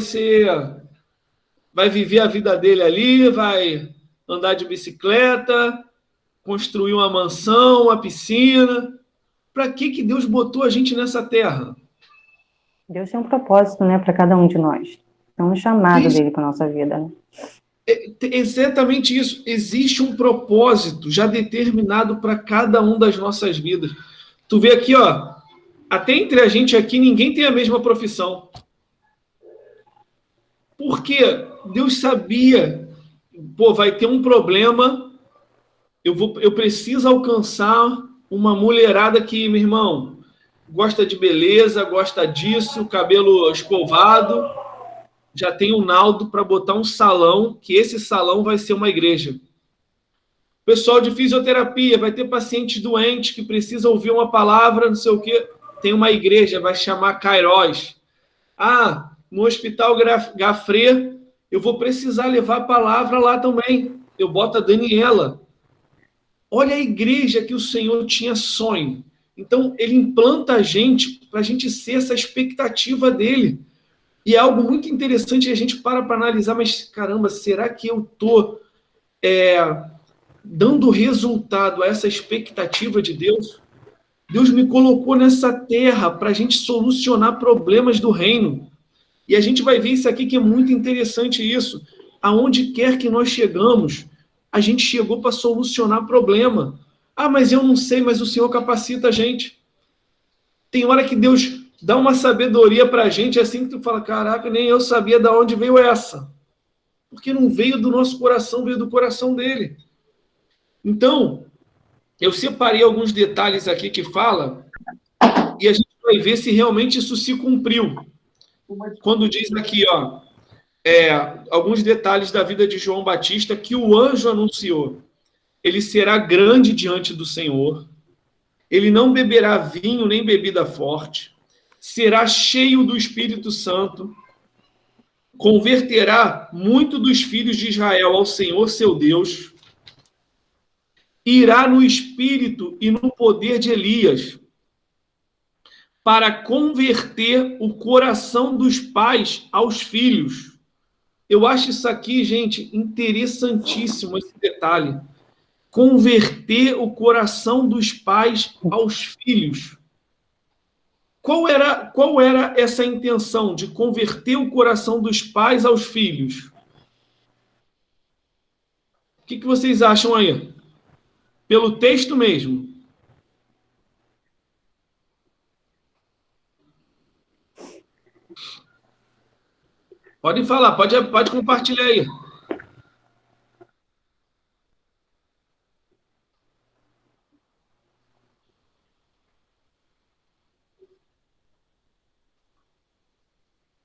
Speaker 1: viver a vida dele ali, vai andar de bicicleta, construir uma mansão, uma piscina. Para que Deus botou a gente nessa terra?
Speaker 7: Deus tem um propósito, né, para cada um de nós. É um chamado dele para nossa vida, né?
Speaker 1: É exatamente isso. Existe um propósito já determinado para cada um das nossas vidas. Tu vê aqui, ó, até entre a gente aqui, ninguém tem a mesma profissão. Porque Deus sabia, vai ter um problema, eu preciso alcançar uma mulherada que, meu irmão, gosta de beleza, gosta disso, cabelo escovado. Já tem o Naldo para botar um salão, que esse salão vai ser uma igreja. Pessoal de fisioterapia, vai ter pacientes doentes que precisam ouvir uma palavra, não sei o quê. Tem uma igreja, vai chamar Kairos. No Hospital Gafré, eu vou precisar levar a palavra lá também. Eu boto a Daniela. Olha a igreja que o Senhor tinha sonho. Então, ele implanta a gente para a gente ser essa expectativa dele. E é algo muito interessante e a gente para analisar, mas, caramba, será que eu estou dando resultado a essa expectativa de Deus? Deus me colocou nessa terra para a gente solucionar problemas do reino. E a gente vai ver isso aqui que é muito interessante isso. Aonde quer que nós chegamos, a gente chegou para solucionar problema. Ah, mas eu não sei, mas o Senhor capacita a gente. Tem hora que Deus dá uma sabedoria para a gente, assim que tu fala, caraca, nem eu sabia de onde veio essa. Porque não veio do nosso coração, veio do coração dele. Então, eu separei alguns detalhes aqui que fala, e a gente vai ver se realmente isso se cumpriu. Quando diz aqui, ó, alguns detalhes da vida de João Batista que o anjo anunciou. Ele será grande diante do Senhor, ele não beberá vinho nem bebida forte, será cheio do Espírito Santo, converterá muito dos filhos de Israel ao Senhor seu Deus, irá no espírito e no poder de Elias, para converter o coração dos pais aos filhos. Eu acho isso aqui, gente, interessantíssimo, esse detalhe. Converter o coração dos pais aos filhos. Qual era essa intenção de converter o coração dos pais aos filhos? O que vocês acham aí? Pelo texto mesmo. Podem falar, pode compartilhar aí.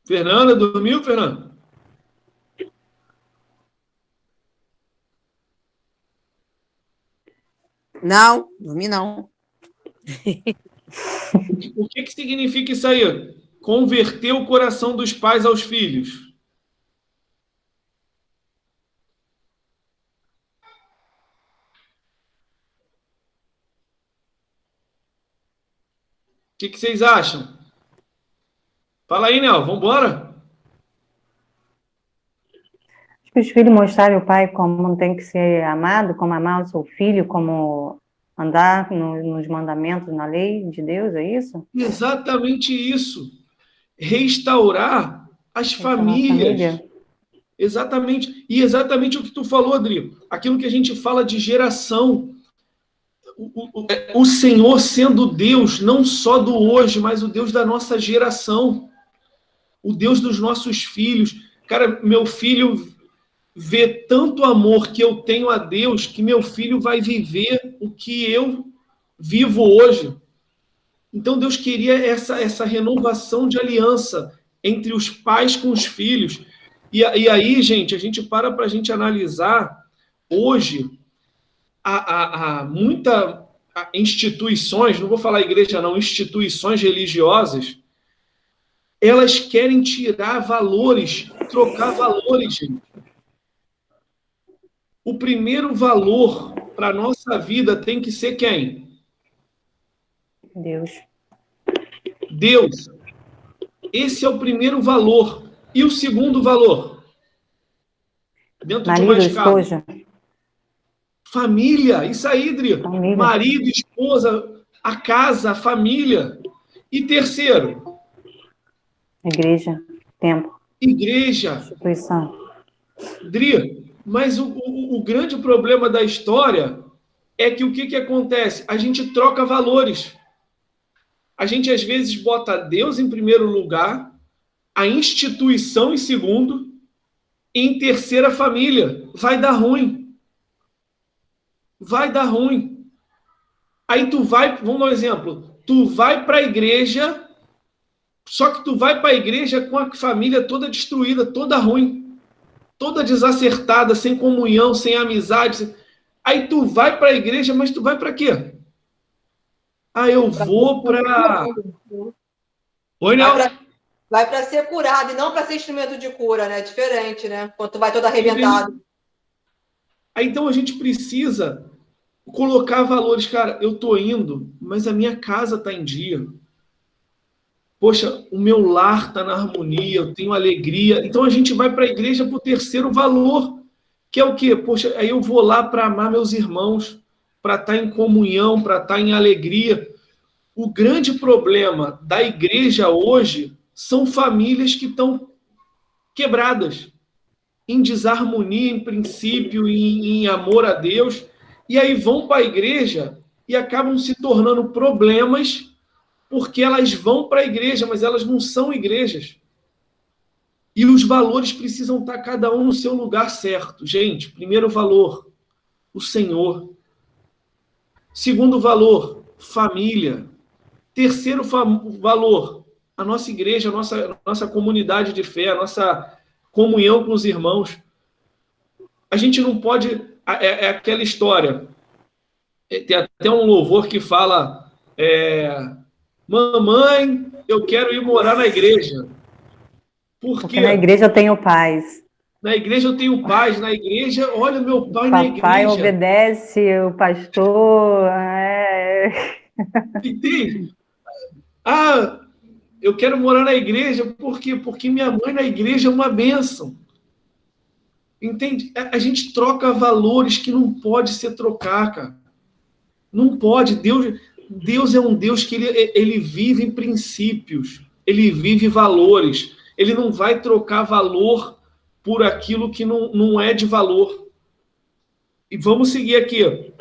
Speaker 1: Fernanda, dormiu, Fernanda?
Speaker 3: Não, dormi não.
Speaker 1: O que significa isso aí? Converter o coração dos pais aos filhos. O que vocês acham? Fala aí, Nel, vamos embora?
Speaker 7: Acho que os filhos mostrarem o pai como tem que ser amado, como amar o seu filho, como andar nos mandamentos, na lei de Deus, é isso?
Speaker 1: Exatamente isso. Restaurar as famílias. Exatamente. E exatamente o que tu falou, Adri. Aquilo que a gente fala de geração. O Senhor sendo Deus, não só do hoje, mas o Deus da nossa geração. O Deus dos nossos filhos. Cara, meu filho vê tanto amor que eu tenho a Deus que meu filho vai viver o que eu vivo hoje. Então Deus queria essa renovação de aliança entre os pais com os filhos. E aí, gente, a gente para a gente analisar hoje muitas instituições, não vou falar igreja não, instituições religiosas, elas querem tirar valores, trocar valores, gente. O primeiro valor para a nossa vida tem que ser quem?
Speaker 7: Deus.
Speaker 1: Deus. Esse é o primeiro valor. E o segundo valor? Dentro de uma escala. Família. Isso aí, Adri. Família. Marido, esposa, a casa, a família. E terceiro?
Speaker 7: Igreja. Tempo.
Speaker 1: Igreja.
Speaker 7: Instituição.
Speaker 1: Adri, mas o grande problema da história é que o que acontece? A gente troca valores. A gente, às vezes, bota Deus em primeiro lugar, a instituição em segundo, e em terceira, a família. Vai dar ruim. Vai dar ruim. Aí tu vai, vamos dar um exemplo, tu vai para a igreja, só que tu vai para a igreja com a família toda destruída, toda ruim, toda desacertada, sem comunhão, sem amizade. Aí tu vai para a igreja, mas tu vai para quê? Ah, eu vou para... Oi, não?
Speaker 4: Vai para ser curado e não para ser instrumento de cura, né? Diferente, né? Quando tu vai todo arrebentado.
Speaker 1: Aí, então, a gente precisa colocar valores. Cara, eu tô indo, mas a minha casa tá em dia. Poxa, o meu lar tá na harmonia, eu tenho alegria. Então, a gente vai para a igreja para o terceiro valor, que é o quê? Poxa, aí eu vou lá para amar meus irmãos, para estar em comunhão, para estar em alegria. O grande problema da igreja hoje são famílias que estão quebradas, em desarmonia, em princípio, em amor a Deus, e aí vão para a igreja e acabam se tornando problemas porque elas vão para a igreja, mas elas não são igrejas. E os valores precisam estar cada um no seu lugar certo. Gente, primeiro valor, o Senhor. Segundo valor, família. Terceiro valor, a nossa igreja, a nossa comunidade de fé, a nossa comunhão com os irmãos. A gente não pode... É aquela história. Tem até um louvor que fala... Mamãe, eu quero ir morar na igreja.
Speaker 7: Porque na igreja eu tenho paz.
Speaker 1: Na igreja eu tenho paz. Na igreja, olha o meu pai na igreja.
Speaker 7: Papai obedece o pastor.
Speaker 1: Entende? Eu quero morar na igreja. Por quê? Porque minha mãe na igreja é uma bênção. Entende? A gente troca valores que não pode ser trocar, cara. Não pode. Deus é um Deus que ele vive em princípios. Ele vive valores. Ele não vai trocar valor por aquilo que não é de valor. E vamos seguir aqui.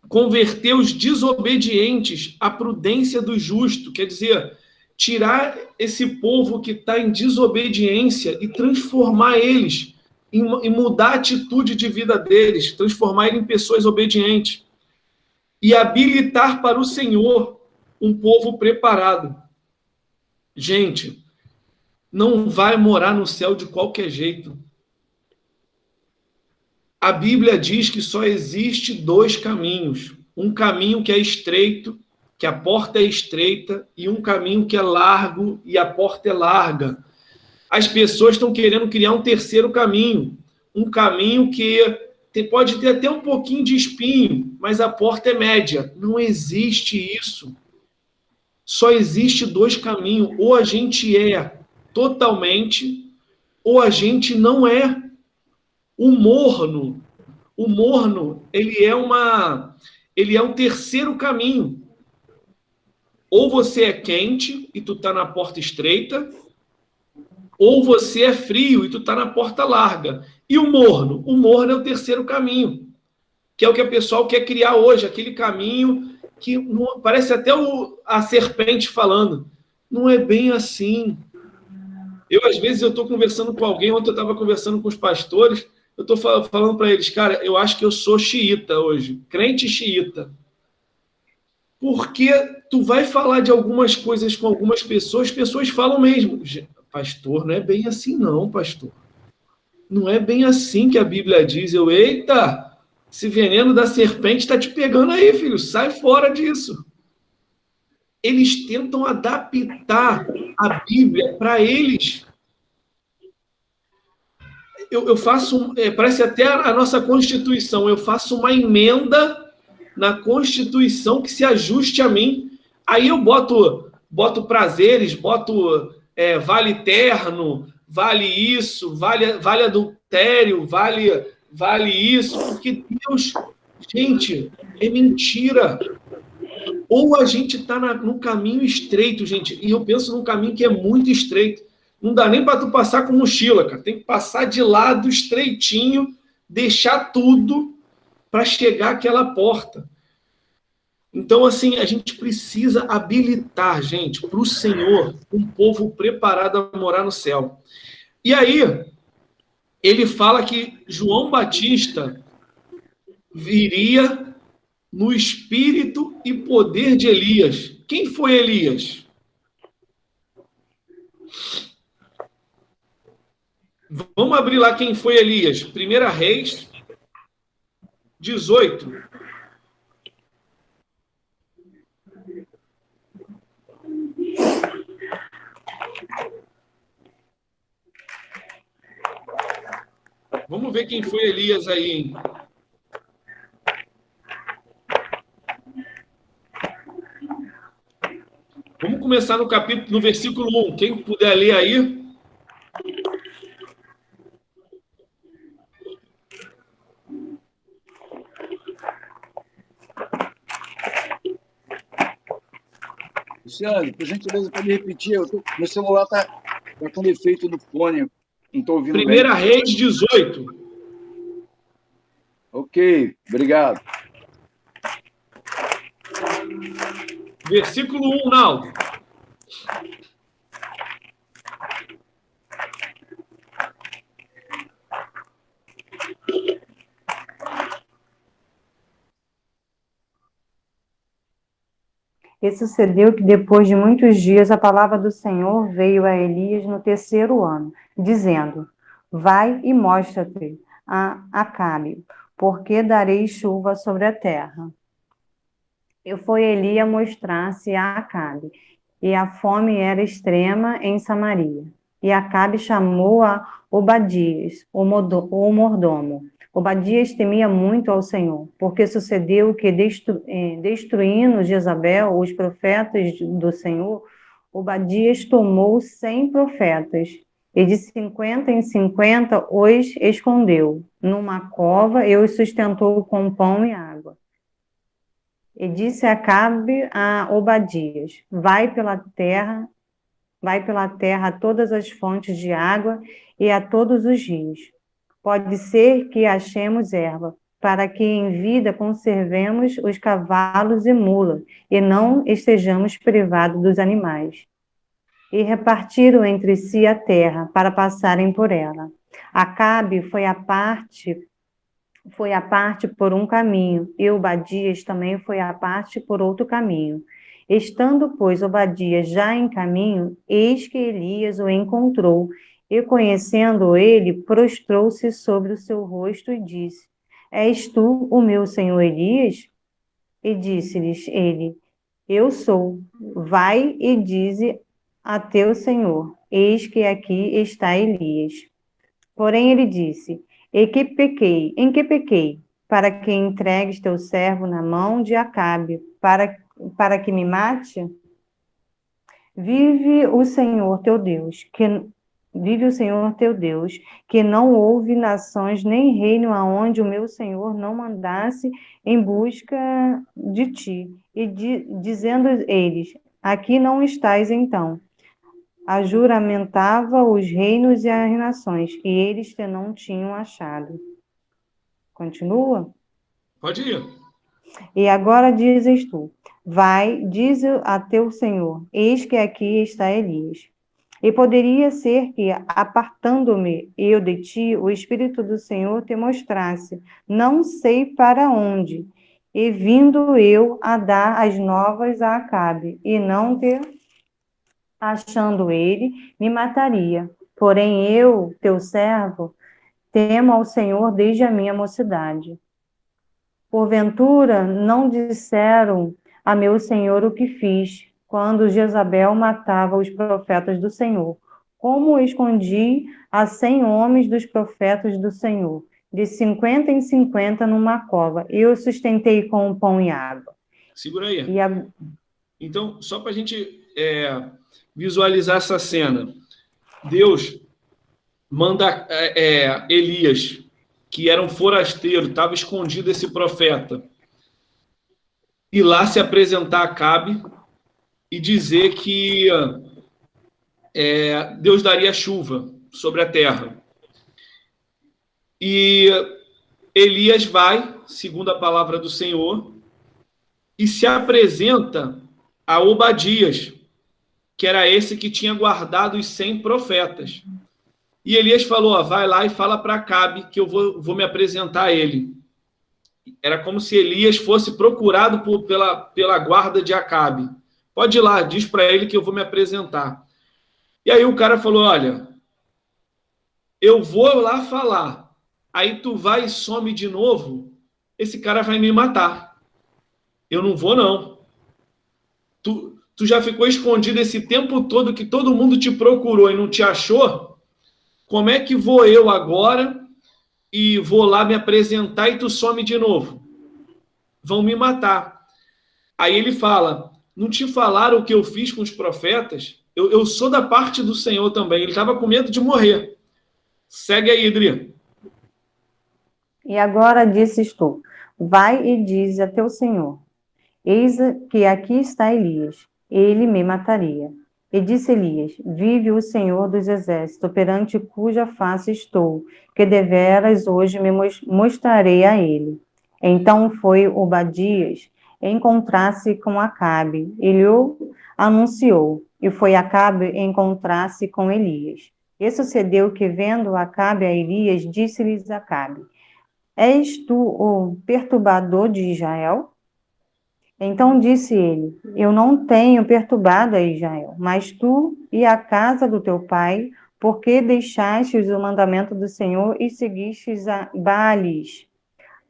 Speaker 1: Converter os desobedientes à prudência do justo. Quer dizer, tirar esse povo que está em desobediência e transformar eles, e mudar a atitude de vida deles, transformar eles em pessoas obedientes. E habilitar para o Senhor um povo preparado. Gente, não vai morar no céu de qualquer jeito. A Bíblia diz que só existe 2 caminhos. Um caminho que é estreito, que a porta é estreita, e um caminho que é largo e a porta é larga. As pessoas estão querendo criar um terceiro caminho. Um caminho que pode ter até um pouquinho de espinho, mas a porta é média. Não existe isso. Só existe 2 caminhos. Ou a gente é totalmente, ou a gente não é. O morno, ele é um terceiro caminho. Ou você é quente e tu tá na porta estreita, ou você é frio e tu tá na porta larga. E o morno é o terceiro caminho, que é o que o pessoal quer criar hoje, aquele caminho que parece até a serpente falando. Não é bem assim. Às vezes, eu estou conversando com alguém, ontem eu estava conversando com os pastores, eu estou falando para eles, cara, eu acho que eu sou xiita hoje, crente xiita. Porque tu vai falar de algumas coisas com algumas pessoas, as pessoas falam mesmo, pastor, não é bem assim não, pastor. Não é bem assim que a Bíblia diz. Eita, esse veneno da serpente está te pegando aí, filho, sai fora disso. Eles tentam adaptar a Bíblia para eles. Eu faço, parece até a nossa Constituição, eu faço uma emenda na Constituição que se ajuste a mim. Aí eu boto prazeres, boto vale terno, vale isso, vale adultério, vale isso, porque Deus, gente, é mentira. Ou a gente está no caminho estreito, gente, e eu penso num caminho que é muito estreito. Não dá nem para tu passar com mochila, cara. Tem que passar de lado estreitinho, deixar tudo para chegar àquela porta. Então, assim, a gente precisa habilitar, gente, para o Senhor, um povo preparado a morar no céu. E aí, ele fala que João Batista viria no espírito e poder de Elias. Quem foi Elias? Vamos abrir lá quem foi Elias. 1 Reis 18. Vamos ver quem foi Elias aí, hein? Vamos começar no versículo 1. Quem puder ler aí.
Speaker 6: Luciano, por gentileza, pode repetir. Meu celular está com defeito no fone.
Speaker 9: Não estou ouvindo bem.
Speaker 1: 1 Reis 18.
Speaker 9: Ok, obrigado.
Speaker 1: Versículo 1, Naldo.
Speaker 7: E sucedeu que depois de muitos dias a palavra do Senhor veio a Elias no 3º ano, dizendo: Vai e mostra-te a Acabe, porque darei chuva sobre a terra. E foi Elias mostrar-se a Acabe, e a fome era extrema em Samaria. E Acabe chamou a Obadias, o mordomo. Obadias temia muito ao Senhor, porque sucedeu que, destruindo Jezabel, os profetas do Senhor, Obadias tomou 100 profetas, e de 50 em 50 os escondeu numa cova e os sustentou com pão e água. E disse Acabe a Obadias: Vai pela terra a todas as fontes de água e a todos os rios. Pode ser que achemos erva, para que em vida conservemos os cavalos e mulas, e não estejamos privados dos animais. E repartiram entre si a terra, para passarem por ela. Acabe foi a parte por um caminho, e Obadias também foi a parte por outro caminho. Estando, pois, Obadias já em caminho, eis que Elias o encontrou, e conhecendo ele, prostrou-se sobre o seu rosto e disse: És tu o meu senhor Elias? E disse-lhes ele: Eu sou. Vai e dize a teu senhor: Eis que aqui está Elias. Porém ele disse: Em que pequei, para que entregues teu servo na mão de Acabe, para que me mate? Vive o Senhor teu Deus, que não houve nações nem reino aonde o meu Senhor não mandasse em busca de ti. E dizendo eles: Aqui não estais então. Ajuramentava os reinos e as nações, e eles te não tinham achado. Continua?
Speaker 1: Pode ir.
Speaker 7: E agora dizes tu: Vai, diz a teu Senhor: Eis que aqui está Elias. E poderia ser que, apartando-me eu de ti, o Espírito do Senhor te mostrasse, não sei para onde, e vindo eu a dar as novas a Acabe, e não te achando ele, me mataria. Porém eu, teu servo, temo ao Senhor desde a minha mocidade. Porventura não disseram a meu senhor o que fiz, quando Jezabel matava os profetas do Senhor, como escondi a 100 homens dos profetas do Senhor, de 50 em 50 numa cova, e eu sustentei com pão e água.
Speaker 1: Segura aí. Então, só para a gente visualizar essa cena, Deus manda Elias, que era um forasteiro, estava escondido esse profeta, ir lá se apresentar a Acabe e dizer que Deus daria chuva sobre a terra. E Elias vai, segundo a palavra do Senhor, e se apresenta a Obadias, que era esse que tinha guardado os 100 profetas. E Elias falou: vai lá e fala para Acabe que eu vou me apresentar a ele. Era como se Elias fosse procurado pela guarda de Acabe. Pode ir lá, diz para ele que eu vou me apresentar. E aí o cara falou: olha, eu vou lá falar, aí tu vai e some de novo, esse cara vai me matar. Eu não vou, não. Tu já ficou escondido esse tempo todo que todo mundo te procurou e não te achou? Como é que vou eu agora e vou lá me apresentar e tu some de novo? Vão me matar. Aí ele fala: não te falaram o que eu fiz com os profetas? Eu sou da parte do Senhor também. Ele estava com medo de morrer. Segue aí, Idri.
Speaker 7: E agora disses tu: vai e diz a teu Senhor: Eis que aqui está Elias, ele me mataria. E disse Elias: Vive o Senhor dos Exércitos, perante cuja face estou, que deveras hoje me mostrarei a ele. Então foi Obadias encontrar-se com Acabe, e lhe anunciou, e foi Acabe encontrar-se com Elias. E sucedeu que, vendo Acabe a Elias, disse-lhes Acabe: És tu o perturbador de Israel? Então disse ele: Eu não tenho perturbado a Israel, mas tu e a casa do teu pai, porque deixastes o mandamento do Senhor e seguistes a Baales.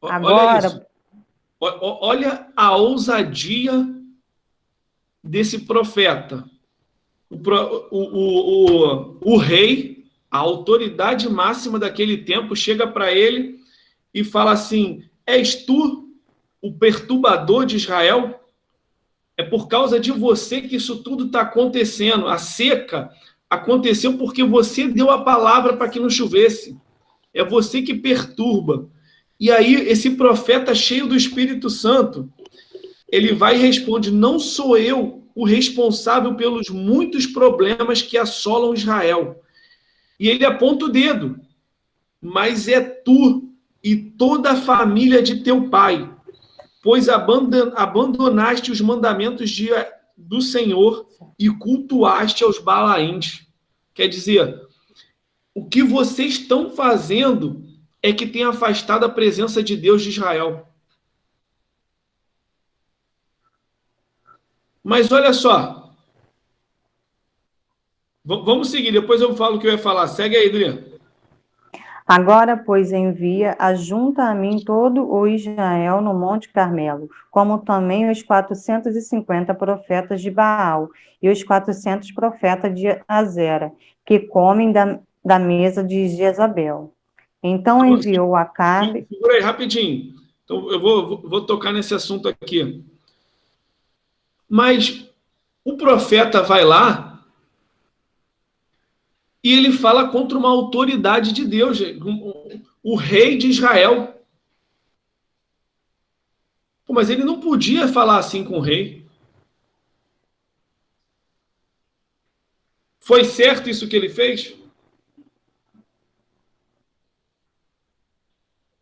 Speaker 1: Olha isso.
Speaker 7: Agora,
Speaker 1: Olha a ousadia desse profeta. O rei, a autoridade máxima daquele tempo, chega para ele e fala assim: És tu o perturbador de Israel? É por causa de você que isso tudo está acontecendo. A seca aconteceu porque você deu a palavra para que não chovesse. É você que perturba. E aí, esse profeta cheio do Espírito Santo, ele vai e responde: não sou eu o responsável pelos muitos problemas que assolam Israel. E ele aponta o dedo: mas é tu e toda a família de teu pai, pois abandonaste os mandamentos do Senhor e cultuaste aos Balaíns. Quer dizer, o que vocês estão fazendo é que tem afastado a presença de Deus de Israel. Mas olha só, vamos seguir, depois eu falo o que eu ia falar. Segue aí, Adriano.
Speaker 7: agora, pois, envia, ajunta a mim todo o Israel no Monte Carmelo, como também os 450 profetas de Baal e os 400 profetas de Azera, que comem da mesa de Jezabel. Então enviou Acabe.
Speaker 1: Segura aí, rapidinho. Então, eu vou tocar nesse assunto aqui. Mas o profeta vai lá e ele fala contra uma autoridade de Deus, o rei de Israel. Pô, mas ele não podia falar assim com o rei. Foi certo isso que ele fez?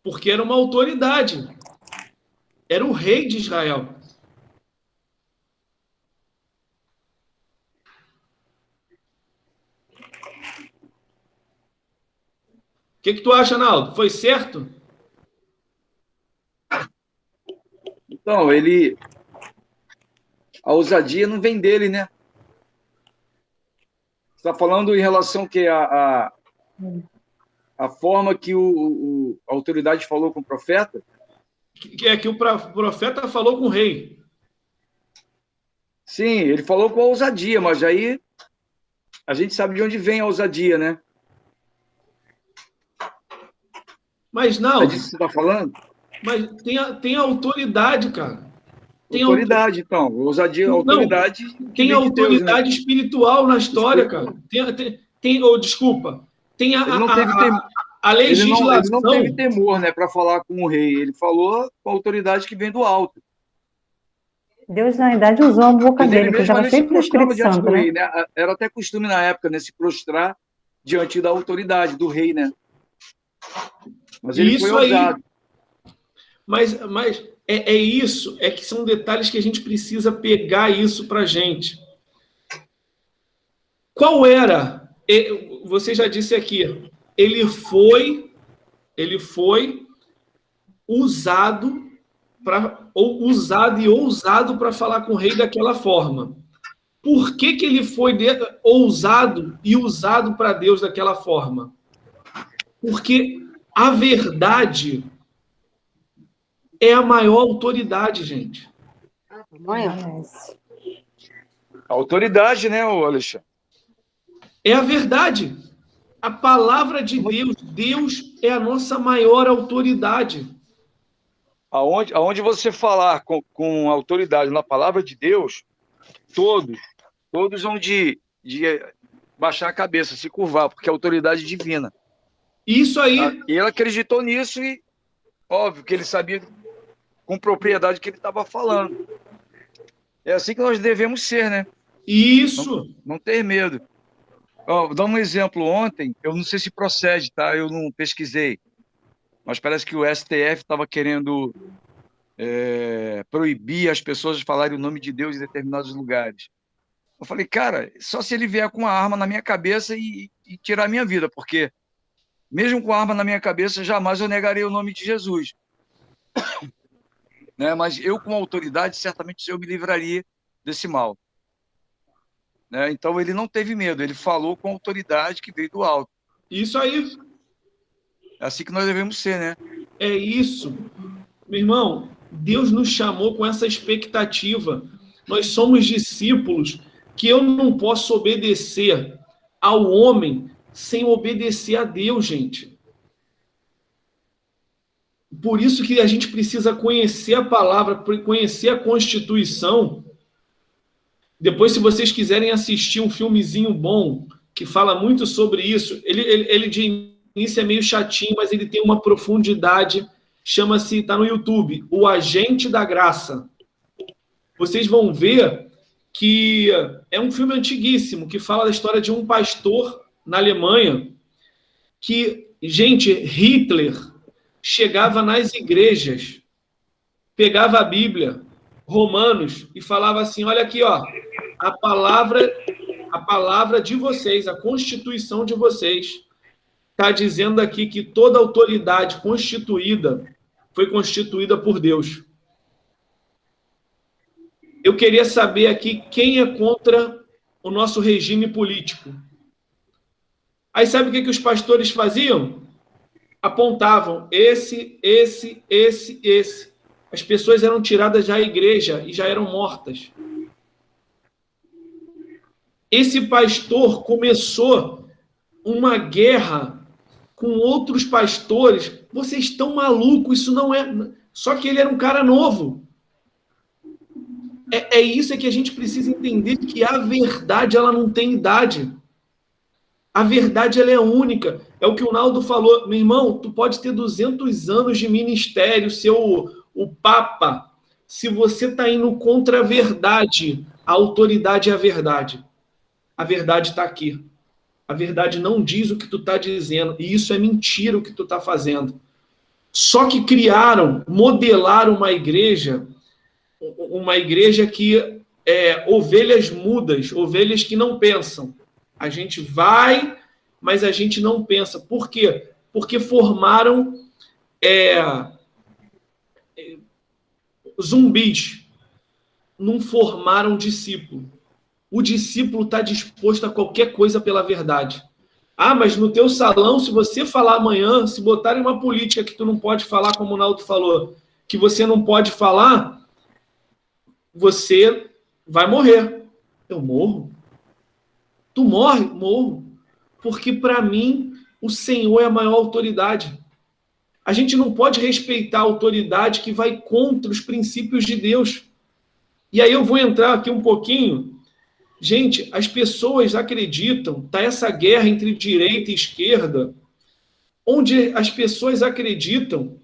Speaker 1: Porque era uma autoridade. Era o rei de Israel. O que tu acha, Naldo? Foi certo?
Speaker 6: Então, a ousadia não vem dele, né? Você está falando em relação que a forma que a autoridade falou com o profeta?
Speaker 1: Que o profeta falou com o rei.
Speaker 6: Sim, ele falou com a ousadia, mas aí a gente sabe de onde vem a ousadia, né?
Speaker 1: Mas não.
Speaker 6: É disso que você está falando?
Speaker 1: Mas tem autoridade, cara. Tem
Speaker 6: autoridade, então. Ousadia, autoridade.
Speaker 1: Tem autoridade de Deus, né? Espiritual na história, cara. Desculpa. Tem a legislação.
Speaker 6: Ele não teve temor, né, para falar com o rei. Ele falou com a autoridade que vem do alto.
Speaker 7: Deus, na verdade, usou a boca dele, que estava cheio do Espírito Santo, né?
Speaker 6: Rei, né? Era até costume na época, né, se prostrar diante da autoridade do rei, né? Mas ele foi ousado.
Speaker 1: Mas é isso, é que são detalhes que a gente precisa pegar isso para a gente. Qual era? Você já disse aqui, ele foi usado e ousado para falar com o rei daquela forma. Por que ele foi ousado e usado para Deus daquela forma? Porque a verdade é a maior autoridade, gente.
Speaker 6: A autoridade, né, Alexandre?
Speaker 1: É a verdade. A palavra de Deus. Deus é a nossa maior autoridade.
Speaker 6: Aonde você falar com autoridade na palavra de Deus, todos vão de baixar a cabeça, se curvar, porque é autoridade divina.
Speaker 1: Isso aí.
Speaker 6: E ele acreditou nisso e, óbvio, que ele sabia com propriedade que ele estava falando. É assim que nós devemos ser, né?
Speaker 1: Isso.
Speaker 6: Não ter medo. Ó, vou dar um exemplo. Ontem, eu não sei se procede, tá? Eu não pesquisei, mas parece que o STF estava querendo proibir as pessoas de falarem o nome de Deus em determinados lugares. Eu falei, cara, só se ele vier com uma arma na minha cabeça e tirar a minha vida, porque mesmo com a arma na minha cabeça, jamais eu negarei o nome de Jesus. Né? Mas eu, com autoridade, certamente eu me livraria desse mal. Né? Então, ele não teve medo, ele falou com autoridade que veio do alto.
Speaker 1: Isso aí.
Speaker 6: É assim que nós devemos ser, né?
Speaker 1: É isso. Meu irmão, Deus nos chamou com essa expectativa. Nós somos discípulos que eu não posso obedecer ao homem sem obedecer a Deus, gente. Por isso que a gente precisa conhecer a palavra, conhecer a Constituição. Depois, se vocês quiserem assistir um filmezinho bom, que fala muito sobre isso, ele de início é meio chatinho, mas ele tem uma profundidade, chama-se, está no YouTube, O Agente da Graça. Vocês vão ver que é um filme antiguíssimo, que fala da história de um pastor na Alemanha, que, gente, Hitler chegava nas igrejas, pegava a Bíblia, Romanos, e falava assim, olha aqui, ó, a palavra de vocês, a Constituição de vocês, está dizendo aqui que toda autoridade constituída foi constituída por Deus. Eu queria saber aqui quem é contra o nosso regime político. Aí sabe o que os pastores faziam? Apontavam esse. As pessoas eram tiradas da igreja e já eram mortas. Esse pastor começou uma guerra com outros pastores. Vocês estão malucos, isso não é... Só que ele era um cara novo. É isso que a gente precisa entender, que a verdade ela não tem idade. A verdade ela é única. É o que o Naldo falou. Meu irmão, tu pode ter 200 anos de ministério, ser o Papa. Se você está indo contra a verdade, a autoridade é a verdade. A verdade está aqui. A verdade não diz o que tu está dizendo. E isso é mentira o que tu está fazendo. Só que modelaram uma igreja que é ovelhas mudas, ovelhas que não pensam. A gente vai, mas a gente não pensa. Por quê? Porque formaram zumbis. Não formaram discípulo. O discípulo está disposto a qualquer coisa pela verdade. Ah, mas no teu salão, se você falar amanhã, se botarem uma política que tu não pode falar, como o Naldo falou, que você não pode falar, você vai morrer. Eu morro? Tu morre? Morro. Porque, para mim, o Senhor é a maior autoridade. A gente não pode respeitar a autoridade que vai contra os princípios de Deus. E aí eu vou entrar aqui um pouquinho. Gente, as pessoas acreditam, tá essa guerra entre direita e esquerda, onde as pessoas acreditam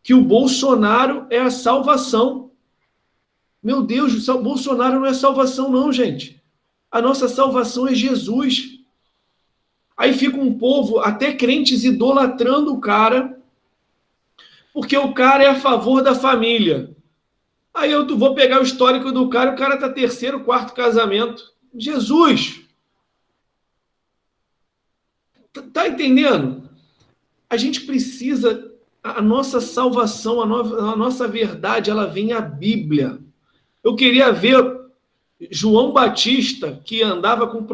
Speaker 1: que o Bolsonaro é a salvação. Meu Deus, o Bolsonaro não é salvação não, gente. A nossa salvação é Jesus. Aí fica um povo, até crentes, idolatrando o cara, porque o cara é a favor da família. Aí eu vou pegar o histórico do cara, o cara está 3º, 4º casamento. Jesus! Tá entendendo? A gente precisa, a nossa salvação, a nossa verdade, ela vem à Bíblia. Eu queria ver João Batista, que andava com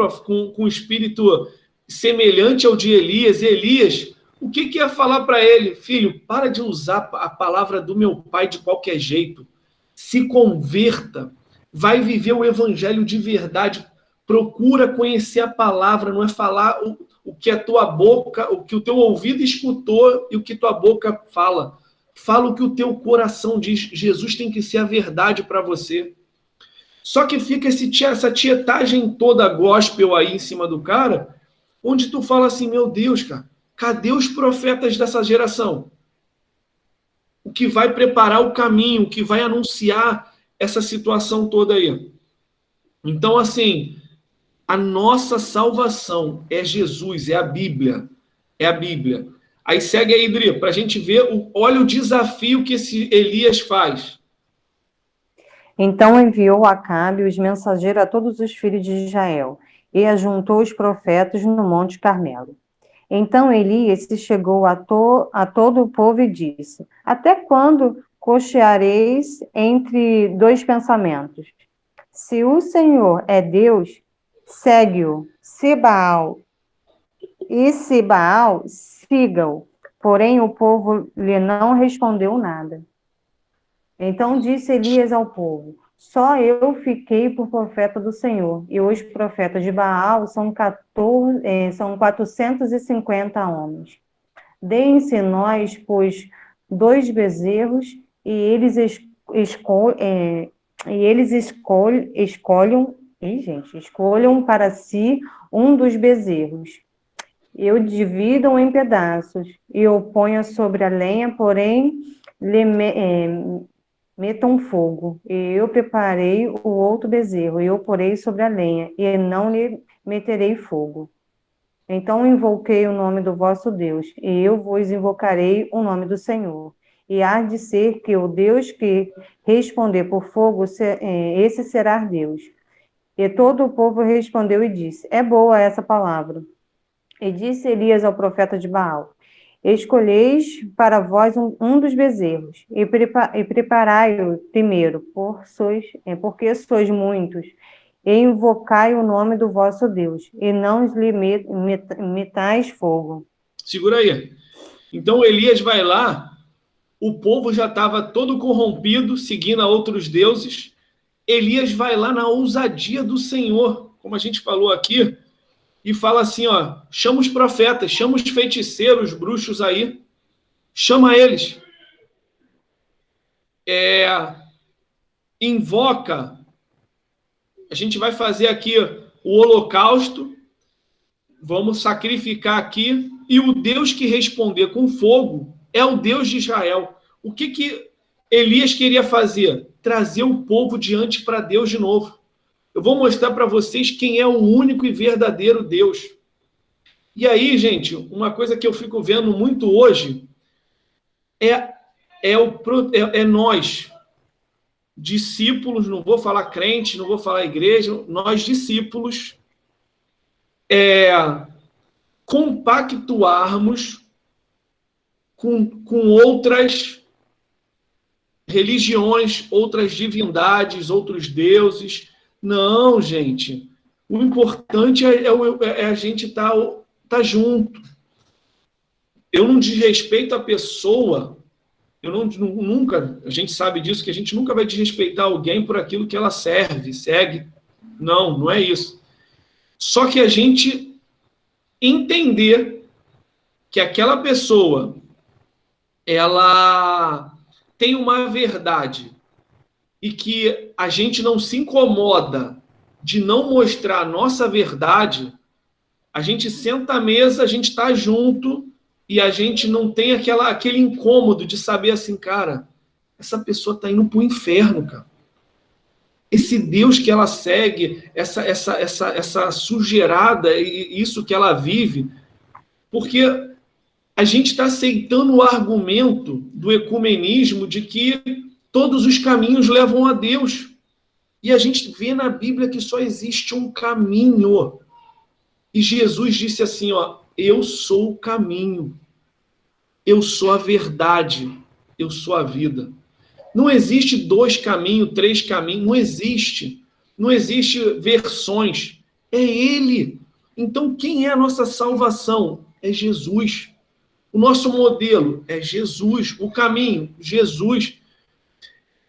Speaker 1: um espírito semelhante ao de Elias. Elias, o que ia falar para ele? Filho, para de usar a palavra do meu pai de qualquer jeito. Se converta, vai viver o evangelho de verdade, procura conhecer a palavra, não é falar o que a tua boca, o que o teu ouvido escutou e o que tua boca fala. Fala o que o teu coração diz. Jesus tem que ser a verdade para você. Só que fica essa tietagem toda gospel aí em cima do cara, onde tu fala assim, meu Deus, cara, cadê os profetas dessa geração? O que vai preparar o caminho, o que vai anunciar essa situação toda aí. Então, assim, a nossa salvação é Jesus, é a Bíblia. É a Bíblia. Aí segue aí, Idri, para a gente ver, olha o desafio que esse Elias faz.
Speaker 7: Então enviou Acabe os mensageiros a todos os filhos de Israel, e ajuntou os profetas no Monte Carmelo. Então Elias se chegou a todo o povo e disse: Até quando cocheareis entre dois pensamentos? Se o Senhor é Deus, segue-o. Se Baal, siga-o. Porém o povo lhe não respondeu nada. Então disse Elias ao povo: Só eu fiquei por profeta do Senhor, e os profetas de Baal são 450 homens. Deem-se nós, pois, 2 bezerros, e eles escolham para si um dos bezerros. Eu dividam em pedaços, e o ponha sobre a lenha, porém metam fogo, e eu preparei o outro bezerro, e eu porei sobre a lenha, e não lhe meterei fogo. Então invoquei o nome do vosso Deus, e eu vos invocarei o nome do Senhor. E há de ser que o Deus que responder por fogo, esse será Deus. E todo o povo respondeu e disse: É boa essa palavra. E disse Elias ao profeta de Baal: Escolheis para vós um dos bezerros, e preparai-o primeiro, porque sois muitos, e invocai o nome do vosso Deus, e não lhe metais fogo.
Speaker 1: Segura aí. Então Elias vai lá, o povo já estava todo corrompido, seguindo a outros deuses. Elias vai lá na ousadia do Senhor, como a gente falou aqui, e fala assim, ó, chama os profetas, chama os feiticeiros, os bruxos aí, chama eles. Invoca, a gente vai fazer aqui o holocausto, vamos sacrificar aqui, e o Deus que responder com fogo é o Deus de Israel. O que Elias queria fazer? Trazer o povo diante para Deus de novo. Eu vou mostrar para vocês quem é o único e verdadeiro Deus. E aí, gente, uma coisa que eu fico vendo muito hoje é nós, discípulos, não vou falar crente, não vou falar igreja, nós discípulos, compactuarmos com outras religiões, outras divindades, outros deuses. Não, gente. O importante é a gente estar junto. Eu não desrespeito a pessoa. Nunca, a gente sabe disso, que a gente nunca vai desrespeitar alguém por aquilo que ela segue. Não é isso. Só que a gente entender que aquela pessoa, ela tem uma verdade e que a gente não se incomoda de não mostrar a nossa verdade, a gente senta à mesa, a gente está junto e a gente não tem aquele incômodo de saber assim, cara, essa pessoa está indo para o inferno, cara. Esse Deus que ela segue, essa sujeirada, isso que ela vive, porque a gente está aceitando o argumento do ecumenismo de que todos os caminhos levam a Deus. E a gente vê na Bíblia que só existe um caminho. E Jesus disse assim, ó, eu sou o caminho, eu sou a verdade, eu sou a vida. Não existe 2 caminhos, 3 caminhos, não existe. Não existe versões. É Ele. Então, quem é a nossa salvação? É Jesus. O nosso modelo é Jesus. O caminho, Jesus.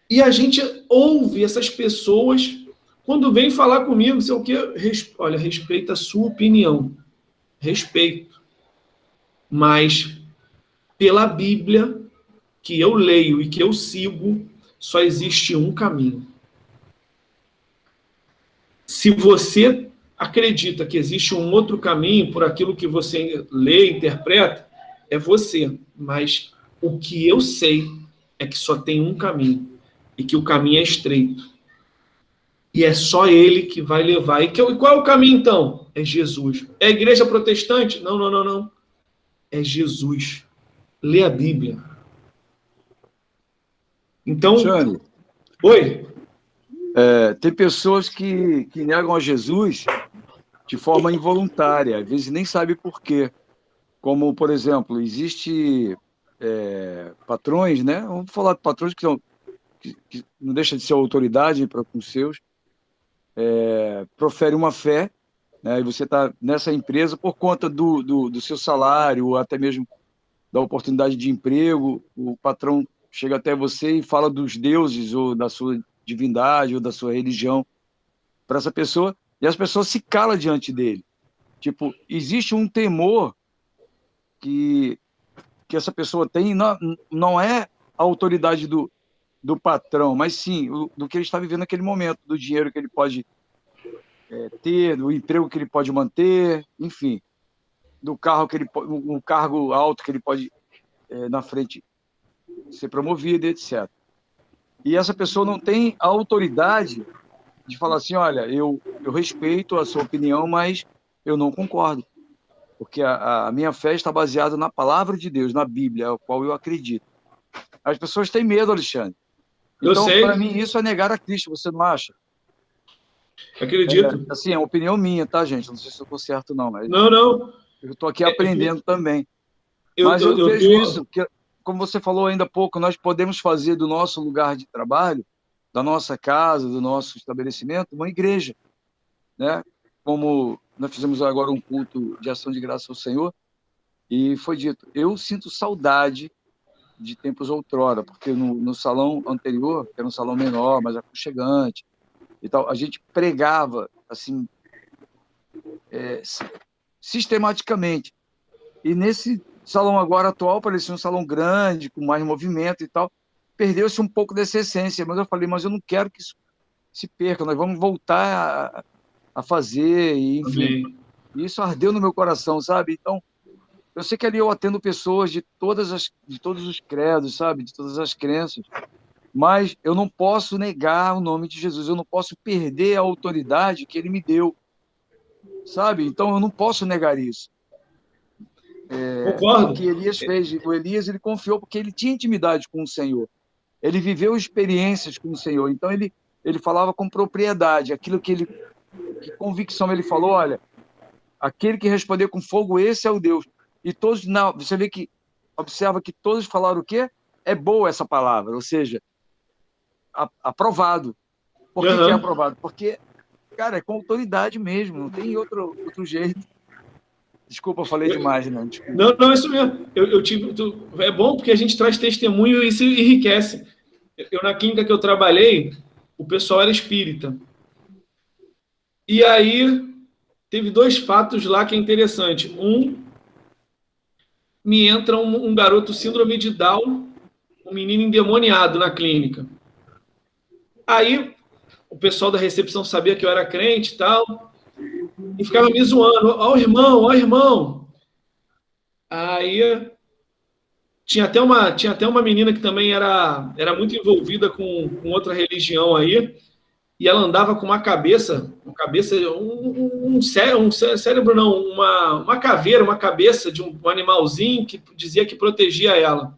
Speaker 1: E a gente ouve essas pessoas, quando vem falar comigo, sei o quê, olha, respeita a sua opinião. Respeito. Mas, pela Bíblia, que eu leio e que eu sigo, só existe um caminho. Se você acredita que existe um outro caminho por aquilo que você lê, interpreta, é você. Mas o que eu sei é que só tem um caminho e que o caminho é estreito. E é só ele que vai levar. E qual é o caminho, então? É Jesus. É a igreja protestante? Não, não, não, não. É Jesus. Lê a Bíblia. Então,
Speaker 6: Xande,
Speaker 1: oi.
Speaker 6: tem pessoas que negam a Jesus de forma involuntária, às vezes nem sabe por quê. Como, por exemplo, existe patrões, né? Vamos falar de patrões que não deixa de ser autoridade para com os seus, profere uma fé, né? E você está nessa empresa por conta do seu salário, ou até mesmo da oportunidade de emprego, o patrão chega até você e fala dos deuses, ou da sua divindade, ou da sua religião para essa pessoa, e as pessoas se calam diante dele. Tipo, existe um temor que essa pessoa tem, não é a autoridade do patrão, mas sim do que ele está vivendo naquele momento, do dinheiro que ele pode ter, do emprego que ele pode manter, enfim, do carro que um cargo alto que ele pode na frente ser promovido, etc. E essa pessoa não tem a autoridade de falar assim, olha, eu respeito a sua opinião, mas eu não concordo, porque a minha fé está baseada na palavra de Deus, na Bíblia, a qual eu acredito. As pessoas têm medo, Alexandre. Então, para mim, isso é negar a Cristo, você não acha?
Speaker 1: Acredito.
Speaker 6: Assim, é uma opinião minha, tá, gente? Não sei se eu estou certo, não. Mas
Speaker 1: não, não.
Speaker 6: Eu estou aqui aprendendo também.
Speaker 1: Eu
Speaker 6: vejo isso, que, como você falou ainda há pouco, nós podemos fazer do nosso lugar de trabalho, da nossa casa, do nosso estabelecimento, uma igreja, né? Como nós fizemos agora um culto de ação de graça ao Senhor, e foi dito, eu sinto saudade de tempos outrora, porque no salão anterior, que era um salão menor, mais aconchegante, e tal, a gente pregava assim sistematicamente. E nesse salão agora atual parecia um salão grande, com mais movimento e tal, perdeu-se um pouco dessa essência, mas eu falei, mas eu não quero que isso se perca, nós vamos voltar a fazer, e, enfim. E isso ardeu no meu coração, sabe? Então, eu sei que ali eu atendo pessoas de todos os credos, sabe? De todas as crenças, mas eu não posso negar o nome de Jesus, eu não posso perder a autoridade que ele me deu, sabe? Então, eu não posso negar isso.
Speaker 1: Concordo.
Speaker 6: O que Elias fez, o Elias, ele confiou porque ele tinha intimidade com o Senhor, ele viveu experiências com o Senhor, então ele falava com propriedade, aquilo que convicção ele falou, olha, aquele que responder com fogo, esse é o Deus. E todos, você vê que, observa que todos falaram o quê? É boa essa palavra, ou seja, aprovado. Por que é aprovado? Porque, cara, é com autoridade mesmo, não tem outro jeito. Desculpa, eu falei demais, né? Desculpa.
Speaker 1: Não, é isso mesmo. É bom porque a gente traz testemunho e isso enriquece. Na clínica que eu trabalhei, o pessoal era espírita. E aí, teve 2 fatos lá que é interessante. Me entra um garoto síndrome de Down, um menino endemoniado na clínica. Aí, o pessoal da recepção sabia que eu era crente e tal, e ficava me zoando. Ó, irmão. Aí, tinha até uma menina que também era muito envolvida com outra religião aí, e ela andava com uma cérebro não, uma caveira, uma cabeça de um animalzinho que dizia que protegia ela.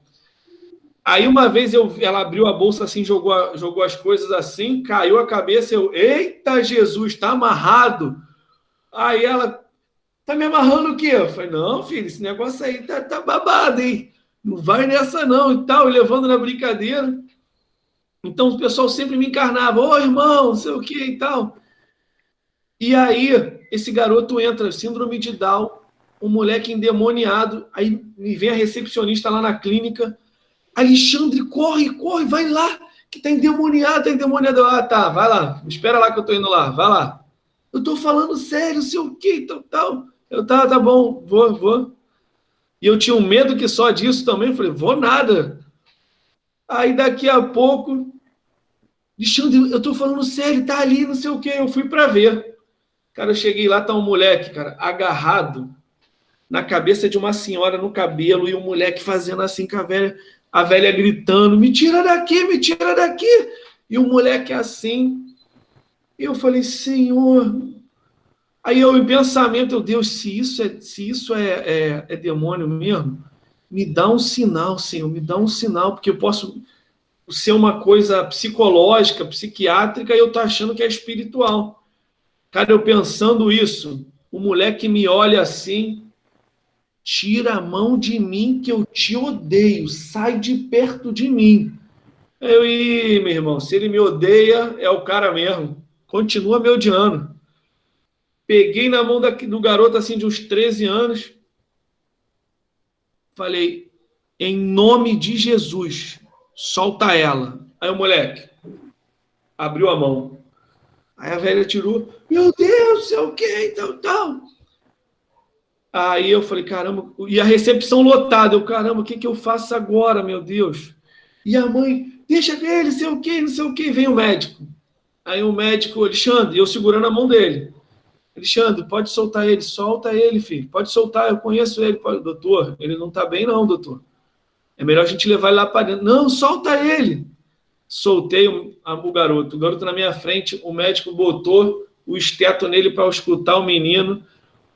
Speaker 1: Aí uma vez ela abriu a bolsa assim, jogou as coisas assim, caiu a cabeça, eita Jesus, tá amarrado. Aí ela, tá me amarrando o quê? Eu falei, não, filho, esse negócio aí tá babado, hein? Não vai nessa não, e tal, levando na brincadeira. Então, o pessoal sempre me encarnava, ô, irmão, não sei o que e tal. E aí, esse garoto entra, síndrome de Down, um moleque endemoniado, aí me vem a recepcionista lá na clínica, Alexandre, corre, vai lá, que tá endemoniado. Ah, tá, vai lá, espera lá que eu tô indo lá, vai lá. Eu tô falando sério, não sei o que, tal. Eu, tá bom, vou. E eu tinha um medo que só disso também, eu falei, vou nada. Aí, daqui a pouco, Alexandre, eu tô falando sério, tá ali, não sei o quê. Eu fui para ver. Cara, eu cheguei lá, tá um moleque, cara, agarrado na cabeça de uma senhora no cabelo, e o moleque fazendo assim com a velha gritando, me tira daqui. E o moleque assim, E eu falei, Senhor. Aí eu, em pensamento, Deus, se isso é demônio mesmo, me dá um sinal, Senhor, me dá um sinal, porque eu posso ser uma coisa psicológica, psiquiátrica, e eu tô achando que é espiritual. Cara, eu pensando isso, o moleque me olha assim, tira a mão de mim que eu te odeio, sai de perto de mim. Meu irmão, se ele me odeia, é o cara mesmo. Continua me odiando. Peguei na mão do garoto assim de uns 13 anos, falei, em nome de Jesus, solta ela. Aí o moleque abriu a mão. Aí a velha tirou, meu Deus, sei o que, então. Aí eu falei, caramba, e a recepção lotada, eu, caramba, o que eu faço agora, meu Deus? E a mãe, deixa ele, sei o que, não sei o que, vem o médico. Aí o médico, Alexandre, eu segurando a mão dele. Alexandre, pode soltar ele, solta ele, filho, pode soltar, eu conheço ele. Pode. Doutor, ele não tá bem não, doutor. É melhor a gente levar ele lá para dentro. Não, solta ele. Soltei o garoto na minha frente, o médico botou o esteto nele para escutar o menino.